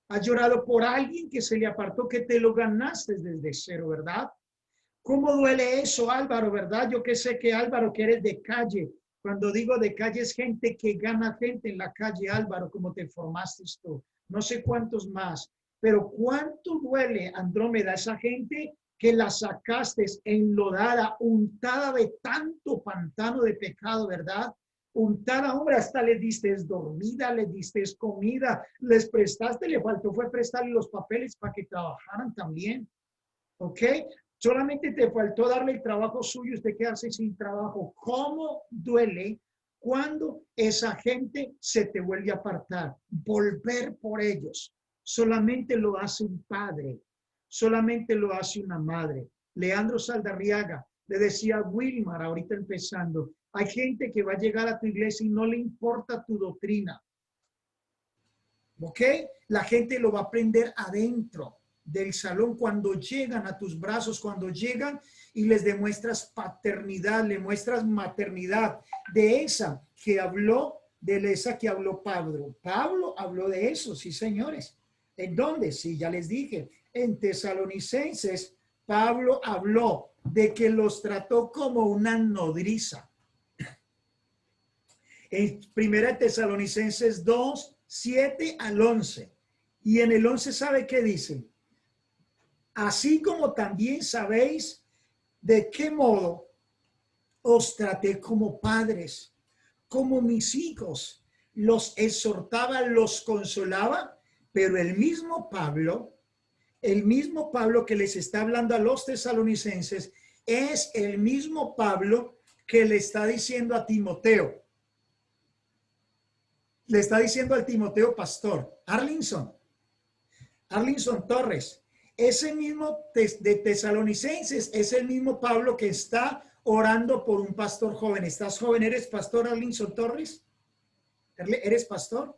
S1: Has llorado por alguien que se le apartó, que te lo ganaste desde cero, ¿verdad? ¿Cómo duele eso, Álvaro, verdad? Yo que sé que Álvaro, que eres de calle. Cuando digo de calle es gente que gana gente en la calle, Álvaro, como te formaste tú. No sé cuántos más, pero cuánto duele, Andrómeda, esa gente que la sacaste enlodada, untada de tanto pantano de pecado, ¿verdad? Untada, hombre, hasta le diste dormida, le diste comida, les prestaste, le faltó fue prestarle los papeles para que trabajaran también, ¿ok? Solamente te faltó darle el trabajo suyo, usted quedarse sin trabajo. ¿Cómo duele cuando esa gente se te vuelve a apartar? Volver por ellos. Solamente lo hace un padre, solamente lo hace una madre. Leandro Saldarriaga le decía a Wilmar, ahorita empezando, hay gente que va a llegar a tu iglesia y no le importa tu doctrina. ¿Ok? La gente lo va a aprender adentro del salón cuando llegan a tus brazos, cuando llegan y les demuestras paternidad, le muestras maternidad de esa que habló, Pablo. Pablo habló de eso, sí, señores. ¿En dónde? Sí, ya les dije. En Tesalonicenses, Pablo habló de que los trató como una nodriza. En 1 Tesalonicenses 2, 7 al 11. Y en el 11, ¿sabe qué dice? Así como también sabéis de qué modo os traté como padres, como mis hijos, los exhortaba, los consolaba, pero el mismo Pablo que les está hablando a los tesalonicenses, es el mismo Pablo que le está diciendo a Timoteo. le está diciendo al Timoteo pastor, Arlinson Torres, ese mismo de Tesalonicenses es el mismo Pablo que está orando por un pastor joven. ¿Estás joven? ¿Eres pastor, Arlinson Torres? ¿Eres pastor?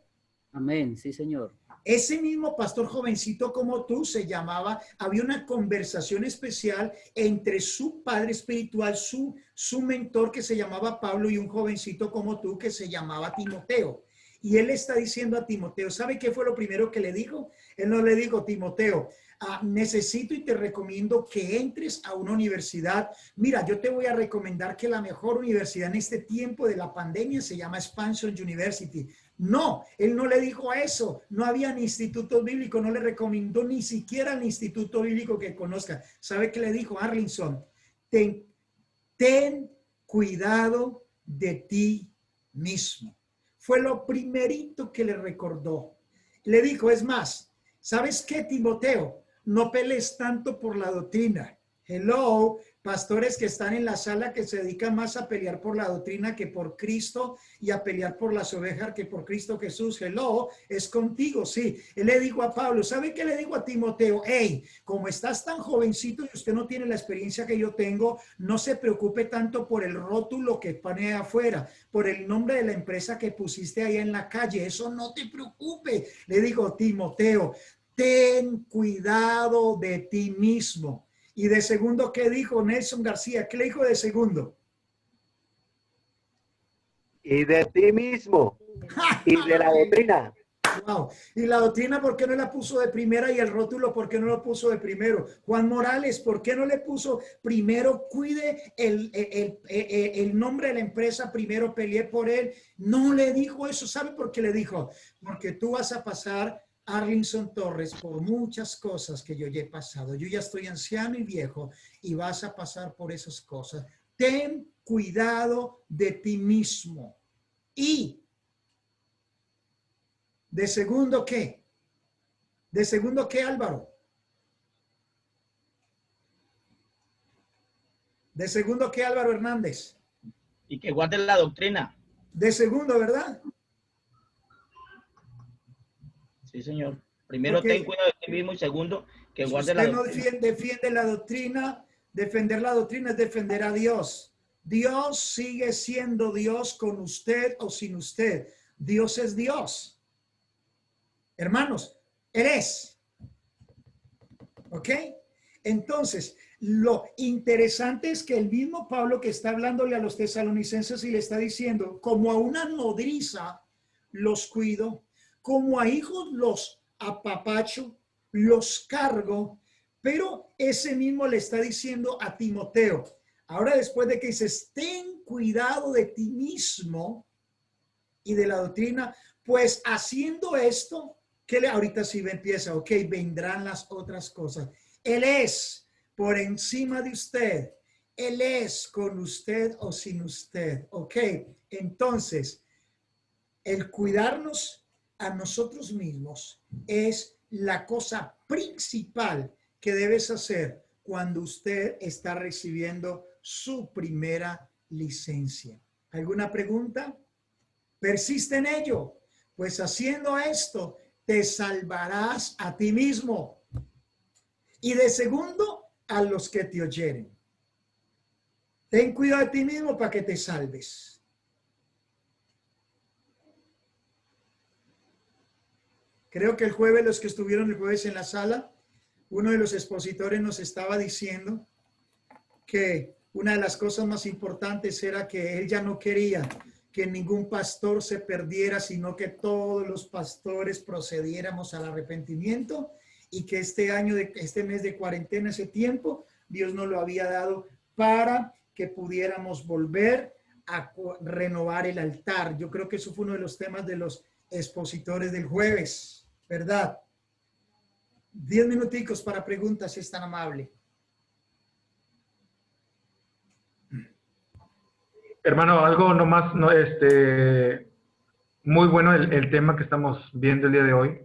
S11: Amén, sí, señor.
S1: Ese mismo pastor jovencito como tú se llamaba, había una conversación especial entre su padre espiritual, su mentor que se llamaba Pablo y un jovencito como tú que se llamaba Timoteo. Y él está diciendo a Timoteo, ¿sabe qué fue lo primero que le dijo? Él no le dijo, Timoteo, necesito y te recomiendo que entres a una universidad. Mira, yo te voy a recomendar que la mejor universidad en este tiempo de la pandemia se llama Expansion University. No, él no le dijo eso. No había ni instituto bíblico, no le recomendó ni siquiera el instituto bíblico que conozca. ¿Sabe qué le dijo Arlinson? Ten cuidado de ti mismo. Fue lo primerito que le recordó. Le dijo, es más, ¿sabes qué, Timoteo? No pelees tanto por la doctrina. Hello, pastores que están en la sala que se dedican más a pelear por la doctrina que por Cristo y a pelear por las ovejas que por Cristo Jesús. Hello, es contigo, sí. Él le dijo a Pablo, ¿sabe qué le dijo a Timoteo? Hey, como estás tan jovencito y usted no tiene la experiencia que yo tengo, no se preocupe tanto por el rótulo que pone afuera, por el nombre de la empresa que pusiste ahí en la calle. Eso no te preocupe. Le dijo, Timoteo, ten cuidado de ti mismo. Y de segundo, ¿qué dijo Nelson García? ¿Qué le dijo de segundo?
S8: Y de ti mismo. Y de la doctrina.
S1: Wow. Y la doctrina, ¿por qué no la puso de primera? Y el rótulo, ¿por qué no lo puso de primero? Juan Morales, ¿por qué no le puso primero? Cuide el nombre de la empresa, primero peleé por él. No le dijo eso. ¿Sabe por qué le dijo? Porque tú vas a pasar, Arlinson Torres, por muchas cosas que yo ya he pasado. Yo ya estoy anciano y viejo y vas a pasar por esas cosas. Ten cuidado de ti mismo. Y de segundo, ¿qué? De segundo, ¿qué, Álvaro? De segundo, ¿qué, Álvaro Hernández?
S12: Y que guarden la doctrina.
S1: De segundo, ¿verdad?
S12: Sí, señor. Primero, ten cuidado de ti mismo, y segundo, que guarde la doctrina.
S1: Usted no defiende la doctrina. Defender la doctrina es defender a Dios. Dios sigue siendo Dios con usted o sin usted. Dios es Dios. Hermanos, Él es. ¿Ok? Entonces, lo interesante es que el mismo Pablo que está hablándole a los tesalonicenses y le está diciendo, como a una nodriza los cuido, como a hijos los apapacho, los cargo, pero ese mismo le está diciendo a Timoteo. Ahora, después de que dices, ten cuidado de ti mismo y de la doctrina, pues haciendo esto, ahorita sí empieza, ok, vendrán las otras cosas. Él es por encima de usted. Él es con usted o sin usted. Ok, entonces, el cuidarnos a nosotros mismos es la cosa principal que debes hacer cuando usted está recibiendo su primera licencia. ¿Alguna pregunta? Persiste en ello, pues haciendo esto te salvarás a ti mismo y de segundo a los que te oyeren. Ten cuidado de ti mismo para que te salves. Creo que el jueves, los que estuvieron el jueves en la sala, uno de los expositores nos estaba diciendo que una de las cosas más importantes era que él ya no quería que ningún pastor se perdiera, sino que todos los pastores procediéramos al arrepentimiento y que este mes de cuarentena, ese tiempo, Dios nos lo había dado para que pudiéramos volver a renovar el altar. Yo creo que eso fue uno de los temas de los expositores del jueves, ¿verdad? 10 minuticos para preguntas, si es tan amable.
S13: Hermano, algo nomás, muy bueno el tema que estamos viendo el día de hoy,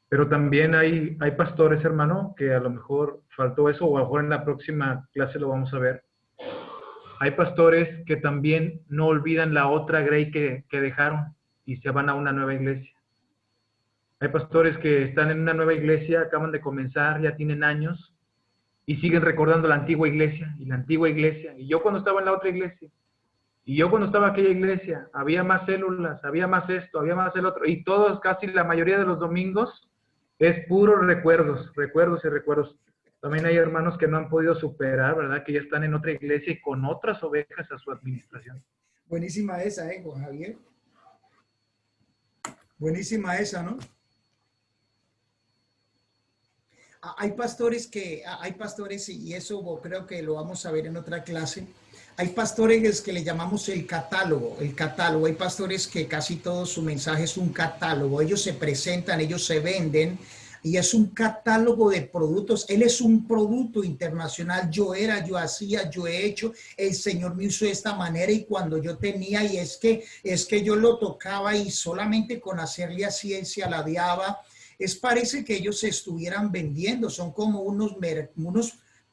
S13: pero también hay pastores, hermano, que a lo mejor faltó eso, o a lo mejor en la próxima clase lo vamos a ver. Hay pastores que también no olvidan la otra grey que dejaron, y se van a una nueva iglesia. Hay pastores que están en una nueva iglesia, acaban de comenzar, ya tienen años, y siguen recordando la antigua iglesia, y la antigua iglesia. Y yo cuando estaba en la otra iglesia, y yo cuando estaba en aquella iglesia, había más células, había más esto, había más el otro, y todos, casi la mayoría de los domingos, es puros recuerdos, recuerdos y recuerdos. También hay hermanos que no han podido superar, ¿verdad? Que ya están en otra iglesia y con otras ovejas a su administración.
S1: Buenísima esa, Juan Javier. Buenísima esa, ¿no? Hay pastores, y eso creo que lo vamos a ver en otra clase. Hay pastores que le llamamos el catálogo. Hay pastores que casi todo su mensaje es un catálogo. Ellos se presentan, ellos se venden y es un catálogo de productos. Él es un producto internacional. Yo era, yo hacía, yo he hecho, el Señor me hizo de esta manera y cuando yo tenía, y es que yo lo tocaba y solamente con hacerle así él se aladeaba. Parece que ellos se estuvieran vendiendo, son como unos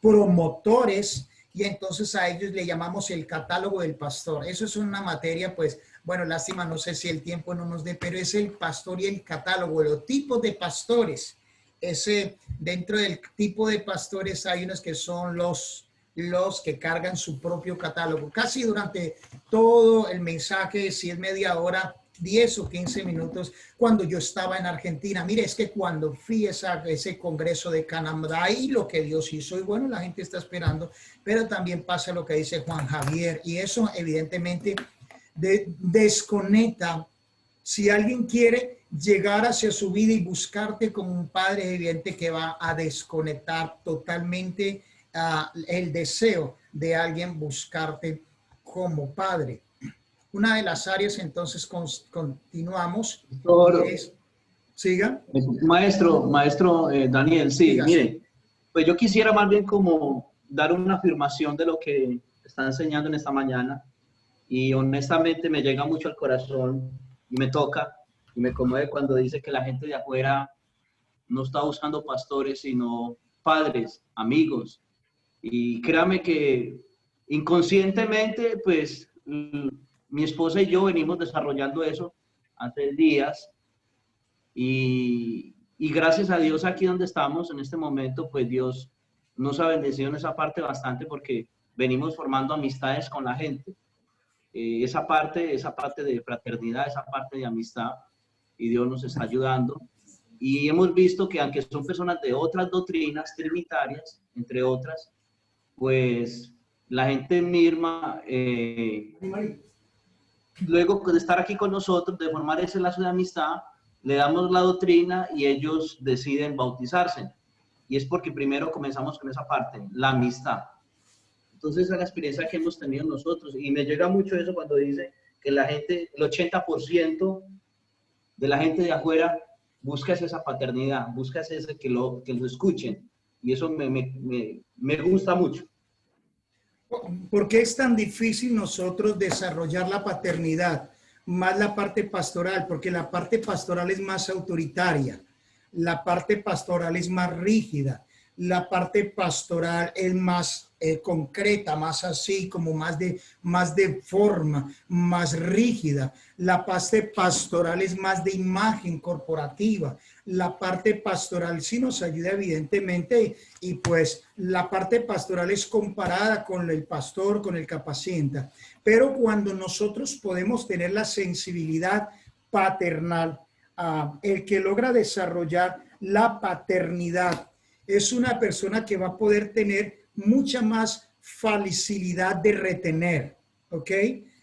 S1: promotores y entonces a ellos le llamamos el catálogo del pastor. Eso es una materia, pues, bueno, lástima, no sé si el tiempo no nos dé, pero es el pastor y el catálogo, los tipos de pastores. Dentro del tipo de pastores hay unos que son los que cargan su propio catálogo. Casi durante todo el mensaje, si es media hora, 10 o 15 minutos, cuando yo estaba en Argentina. Mire, es que cuando fui a ese congreso de Canadá y lo que Dios hizo, y bueno, la gente está esperando, pero también pasa lo que dice Juan Javier, y eso evidentemente desconecta. Si alguien quiere llegar hacia su vida y buscarte como un padre, es evidente que va a desconectar totalmente el deseo de alguien buscarte como padre. Una de las áreas, entonces, continuamos. ¿Siga?
S10: Maestro Daniel, sí,
S1: Siga,
S10: mire,
S1: sí.
S10: pues yo quisiera más bien como dar una afirmación de lo que está enseñando en esta mañana y honestamente me llega mucho al corazón y me toca y me conmueve cuando dice que la gente de afuera no está buscando pastores, sino padres, amigos. Y créame que inconscientemente, pues, mi esposa y yo venimos desarrollando eso hace días y gracias a Dios aquí donde estamos en este momento, pues Dios nos ha bendecido en esa parte bastante porque venimos formando amistades con la gente. Esa parte de fraternidad, esa parte de amistad, y Dios nos está ayudando. Y hemos visto que aunque son personas de otras doctrinas trinitarias, entre otras, pues la gente misma, luego de estar aquí con nosotros, de formar ese lazo de amistad, le damos la doctrina y ellos deciden bautizarse. Y es porque primero comenzamos con esa parte, la amistad. Entonces esa es la experiencia que hemos tenido nosotros. Y me llega mucho eso cuando dice que la gente, el 80% de la gente de afuera busca esa paternidad, busca ese que lo escuchen. Y eso me gusta mucho.
S1: ¿Por qué es tan difícil nosotros desarrollar la paternidad? Más la parte pastoral, porque la parte pastoral es más autoritaria, la parte pastoral es más rígida, la parte pastoral es más concreta, más así, como más de forma, más rígida. La parte pastoral es más de imagen corporativa. La parte pastoral sí nos ayuda evidentemente y pues la parte pastoral es comparada con el pastor, con el que apacienta. Pero cuando nosotros podemos tener la sensibilidad paternal, el que logra desarrollar la paternidad es una persona que va a poder tener mucha más facilidad de retener, ¿ok?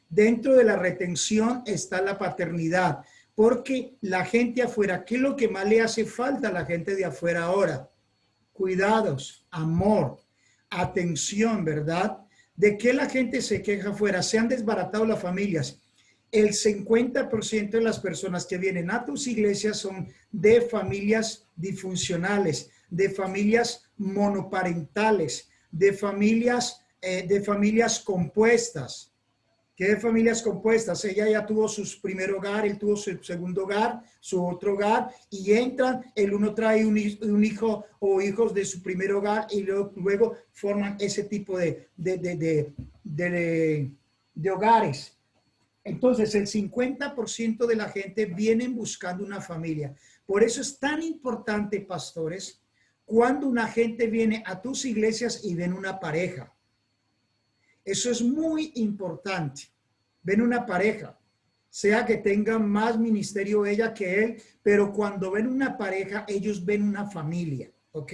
S1: Dentro de la retención está la paternidad, porque la gente afuera, ¿qué es lo que más le hace falta a la gente de afuera ahora? Cuidados, amor, atención, ¿verdad? ¿De qué la gente se queja afuera? Se han desbaratado las familias. El 50% de las personas que vienen a tus iglesias son de familias disfuncionales, de familias monoparentales, de familias compuestas. ¿Qué de familias compuestas? Ella ya tuvo su primer hogar, él tuvo su segundo hogar, su otro hogar, y entran, el uno trae un hijo o hijos de su primer hogar y luego forman ese tipo de hogares. Entonces, el 50% de la gente vienen buscando una familia. Por eso es tan importante, pastores, cuando una gente viene a tus iglesias y ven una pareja. Eso es muy importante. Ven una pareja, sea que tenga más ministerio ella que él, pero cuando ven una pareja, ellos ven una familia, ¿ok?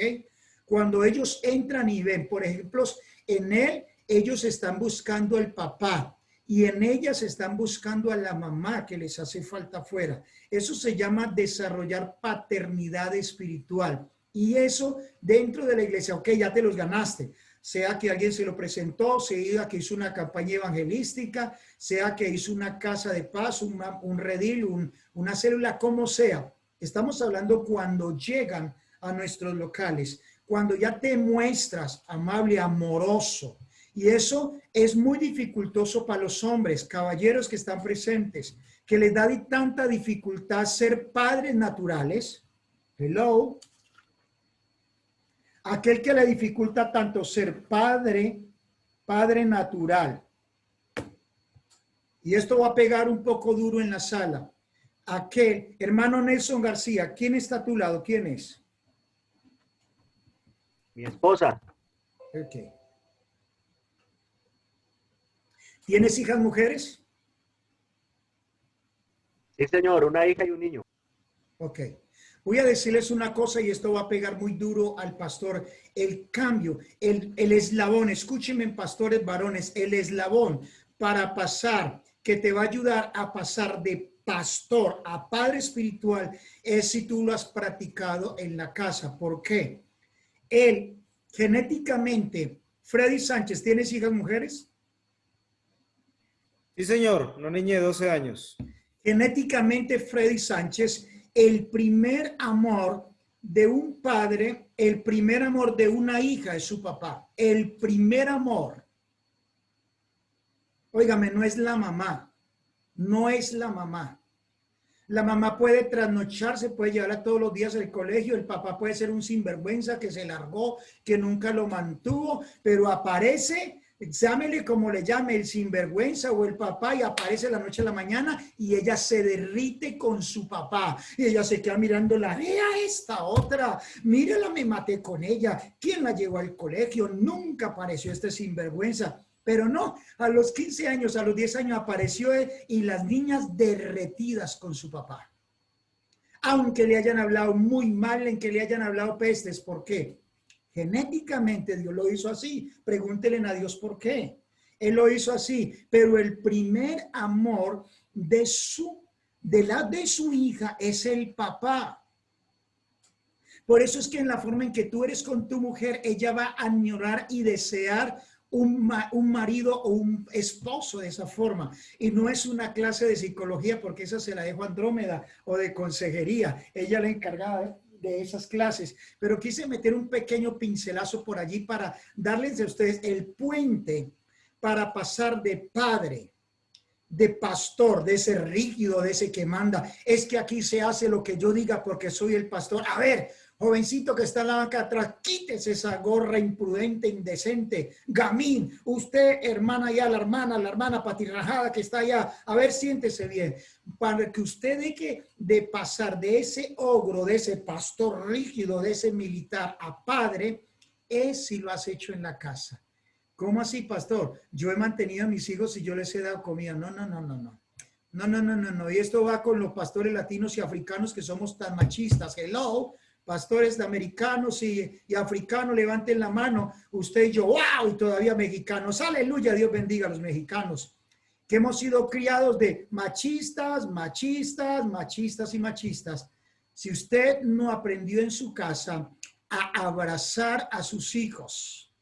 S1: Cuando ellos entran y ven, por ejemplo, en él, ellos están buscando al papá y en ellas están buscando a la mamá que les hace falta afuera. Eso se llama desarrollar paternidad espiritual. Y eso dentro de la iglesia, ok, ya te los ganaste. Sea que alguien se lo presentó, sea que hizo una campaña evangelística, sea que hizo una casa de paz, un redil, una célula, como sea. Estamos hablando cuando llegan a nuestros locales, cuando ya te muestras amable, amoroso. Y eso es muy dificultoso para los hombres, caballeros que están presentes, que les da tanta dificultad ser padres naturales. Hello. Aquel que le dificulta tanto ser padre natural. Y esto va a pegar un poco duro en la sala. Aquel, hermano Nelson García, ¿quién está a tu lado? ¿Quién es?
S8: Mi esposa.
S1: Ok. ¿Tienes hijas mujeres?
S8: Sí, señor, una hija y un niño.
S1: Ok. Voy a decirles una cosa y esto va a pegar muy duro al pastor. El cambio, el eslabón, escúchenme, pastores varones, el eslabón para pasar, que te va a ayudar a pasar de pastor a padre espiritual, es si tú lo has practicado en la casa. ¿Por qué? Él, genéticamente, Freddy Sánchez, ¿tienes hijas mujeres?
S14: Sí, señor, una niña de 12 años.
S1: Genéticamente, Freddy Sánchez, el primer amor de un padre, el primer amor de una hija es su papá. El primer amor. Óigame, no es la mamá. No es la mamá. La mamá puede trasnocharse, puede llevarla todos los días al colegio. El papá puede ser un sinvergüenza que se largó, que nunca lo mantuvo, pero aparece, llámele como le llame, el sinvergüenza o el papá, y aparece la noche a la mañana y ella se derrite con su papá. Y ella se queda mirándola, vea esta otra, mírala, me maté con ella. ¿Quién la llevó al colegio? Nunca apareció este sinvergüenza. Pero no, a los 15 años, a los 10 años apareció él y las niñas derretidas con su papá. Aunque le hayan hablado muy mal, en que le hayan hablado pestes. ¿Por qué? Genéticamente Dios lo hizo así. Pregúntenle a Dios por qué. Él lo hizo así. Pero el primer amor de su hija es el papá. Por eso es que en la forma en que tú eres con tu mujer, ella va a añorar y desear un marido o un esposo de esa forma. Y no es una clase de psicología, porque esa se la dejo a Andrómeda, o de consejería. Ella la encargada de esas clases. Pero quise meter un pequeño pincelazo por allí para darles a ustedes el puente para pasar de padre, de pastor, de ese rígido, de ese que manda. Es que aquí se hace lo que yo diga porque soy el pastor. A ver, jovencito que está en la banca atrás, quítese esa gorra imprudente, indecente. Gamín, usted, hermana ya, la hermana patirrajada que está allá, a ver, siéntese bien. Para que usted deje de pasar de ese ogro, de ese pastor rígido, de ese militar a padre, es si lo has hecho en la casa. ¿Cómo así, pastor? Yo he mantenido a mis hijos y yo les he dado comida. No. Y esto va con los pastores latinos y africanos que somos tan machistas. Hello. Pastores americanos y africanos, levanten la mano. Usted y yo, wow, y todavía mexicanos. Aleluya, Dios bendiga a los mexicanos. Que hemos sido criados de machistas. Si usted no aprendió en su casa a abrazar a sus hijos,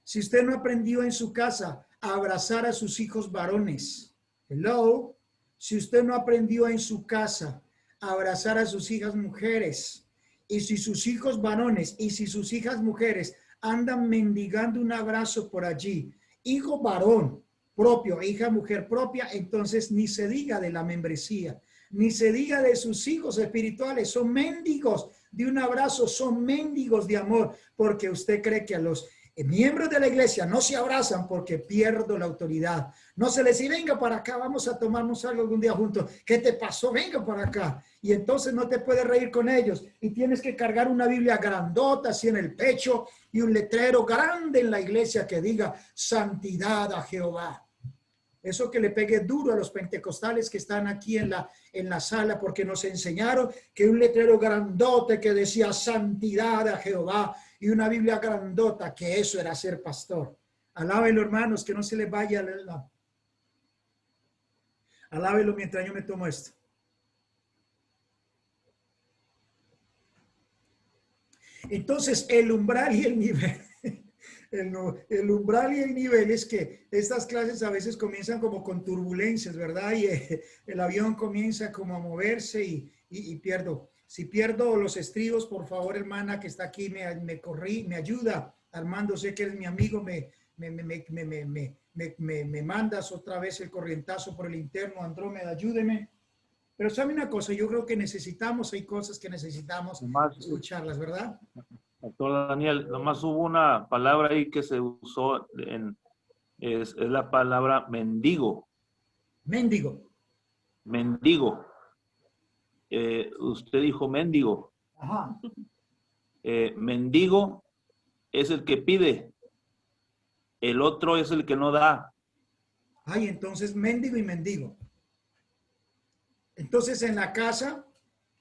S1: si usted no aprendió en su casa a abrazar a sus hijos varones, hello, si usted no aprendió en su casa a abrazar a sus hijas mujeres, y si sus hijos varones y si sus hijas mujeres andan mendigando un abrazo por allí, hijo varón propio, hija mujer propia, entonces ni se diga de la membresía, ni se diga de sus hijos espirituales, son mendigos de un abrazo, son mendigos de amor, porque usted cree que a los Miembros de la iglesia no se abrazan porque pierdo la autoridad. No se les dice, venga para acá, vamos a tomarnos algo algún día juntos. ¿Qué te pasó? Venga para acá. Y entonces no te puedes reír con ellos. Y tienes que cargar una Biblia grandota así en el pecho y un letrero grande en la iglesia que diga santidad a Jehová. Eso que le pegue duro a los pentecostales que están aquí en la sala, porque nos enseñaron que un letrero grandote que decía santidad a Jehová y una Biblia grandota, que eso era ser pastor. Alábenlo, hermanos, que no se les vaya alábenlo mientras yo me tomo esto. Entonces, el umbral y el nivel. El umbral y el nivel es que estas clases a veces comienzan como con turbulencias, ¿verdad? Y el avión comienza como a moverse y pierdo. Si pierdo los estribos, por favor, hermana que está aquí, me ayuda. Armando, sé que eres mi amigo, me mandas otra vez el corrientazo por el interno. Andrómeda, ayúdeme. Pero sabe una cosa, yo creo que hay cosas que necesitamos escucharlas, ¿verdad?
S2: Doctor Daniel, nomás hubo una palabra ahí que se usó es la palabra mendigo.
S1: Mendigo.
S2: Mendigo. Usted dijo mendigo.
S1: Ajá.
S2: Mendigo es el que pide. El otro es el que no da.
S1: Ay, entonces mendigo y mendigo. Entonces en la casa,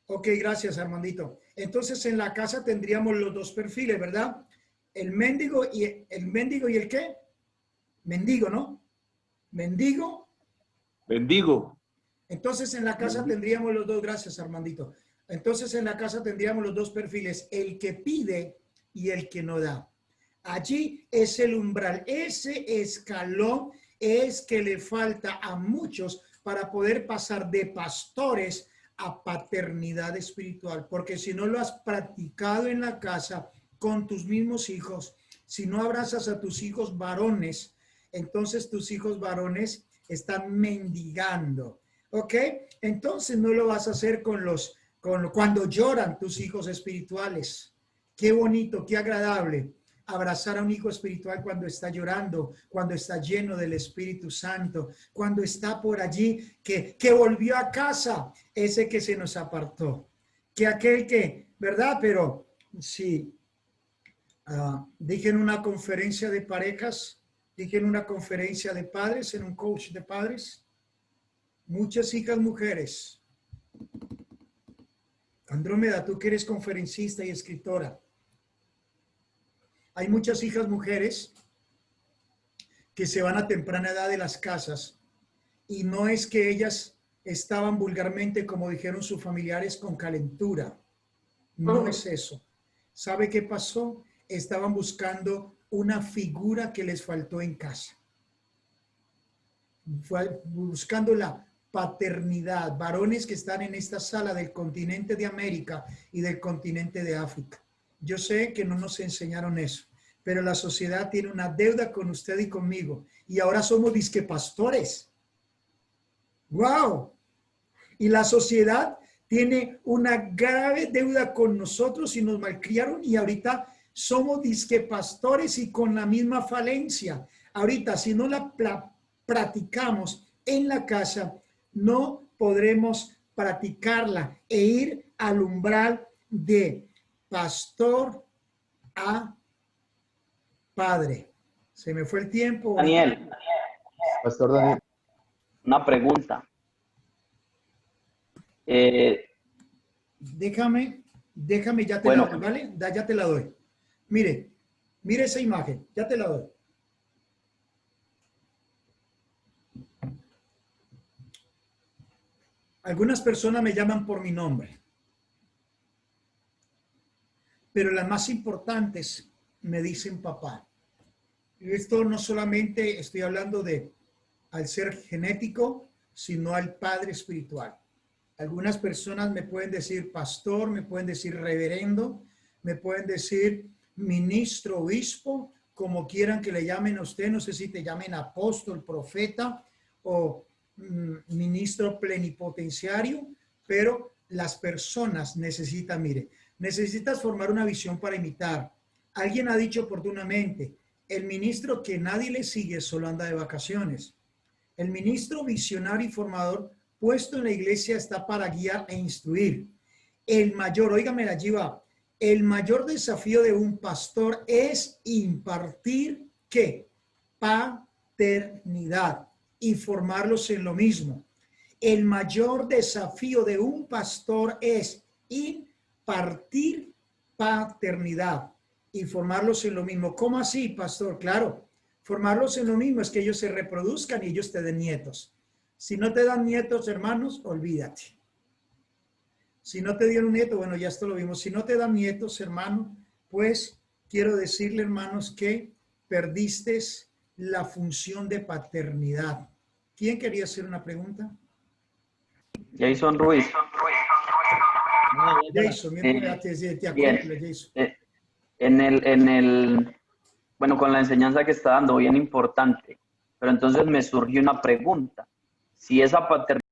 S1: ok, gracias Armandito. Entonces en la casa tendríamos los dos perfiles, ¿verdad? El mendigo y el ¿qué? Mendigo, ¿no? Mendigo.
S2: Mendigo.
S1: Entonces en la casa tendríamos los dos, gracias Armandito. Entonces en la casa tendríamos los dos perfiles, el que pide y el que no da. Allí es el umbral, ese escalón es que le falta a muchos para poder pasar de pastores a paternidad espiritual, porque si no lo has practicado en la casa con tus mismos hijos, si no abrazas a tus hijos varones, entonces tus hijos varones están mendigando, ¿ok? Entonces no lo vas a hacer cuando lloran tus hijos espirituales. Qué bonito, qué agradable abrazar a un hijo espiritual cuando está llorando, cuando está lleno del Espíritu Santo, cuando está por allí, que volvió a casa, ese que se nos apartó, que aquel que, ¿verdad? Pero sí, dije en una conferencia de parejas, dije en una conferencia de padres, en un coach de padres, muchas hijas mujeres. Andrómeda, tú que eres conferencista y escritora, hay muchas hijas mujeres que se van a temprana edad de las casas y no es que ellas estaban vulgarmente, como dijeron sus familiares, con calentura. No es eso. ¿Sabe qué pasó? Estaban buscando una figura que les faltó en casa. Buscando la paternidad. Varones que están en esta sala del continente de América y del continente de África. Yo sé que no nos enseñaron eso, pero la sociedad tiene una deuda con usted y conmigo. Y ahora somos disque pastores. ¡Wow! Y la sociedad tiene una grave deuda con nosotros y nos malcriaron y ahorita somos disque pastores y con la misma falencia. Ahorita, si no la practicamos en la casa, no podremos practicarla e ir al umbral de pastor a padre. Se me fue el tiempo.
S8: Daniel.
S3: Pastor Daniel.
S8: Una pregunta.
S1: Déjame, ya te la doy, ¿vale? Ya te la doy. Mire esa imagen, ya te la doy. Algunas personas me llaman por mi nombre, pero las más importantes me dicen papá. Y esto no solamente estoy hablando al ser genético, sino al padre espiritual. Algunas personas me pueden decir pastor, me pueden decir reverendo, me pueden decir ministro, obispo, como quieran que le llamen a usted. No sé si te llamen apóstol, profeta o ministro plenipotenciario, pero las personas necesitas formar una visión para imitar. Alguien ha dicho oportunamente, El ministro que nadie le sigue solo anda de vacaciones. El ministro visionario y formador puesto en la iglesia está para guiar e instruir. El mayor, óigame allí va, el mayor desafío de un pastor es impartir, ¿qué? Paternidad y formarlos en lo mismo. El mayor desafío de un pastor es impartir paternidad y formarlos en lo mismo. ¿Cómo así, pastor? Claro, formarlos en lo mismo es que ellos se reproduzcan y ellos te den nietos. Si no te dan nietos, hermanos, olvídate. Si no te dieron un nieto, bueno, ya esto lo vimos. Si no te dan nietos, hermano, pues quiero decirle, hermanos, que perdiste la función de paternidad. ¿Quién quería hacer una pregunta?
S15: Jason Ruiz.
S1: Jason,
S15: bueno, con la enseñanza que está dando, bien importante, pero entonces me surgió una pregunta. Si esa paternidad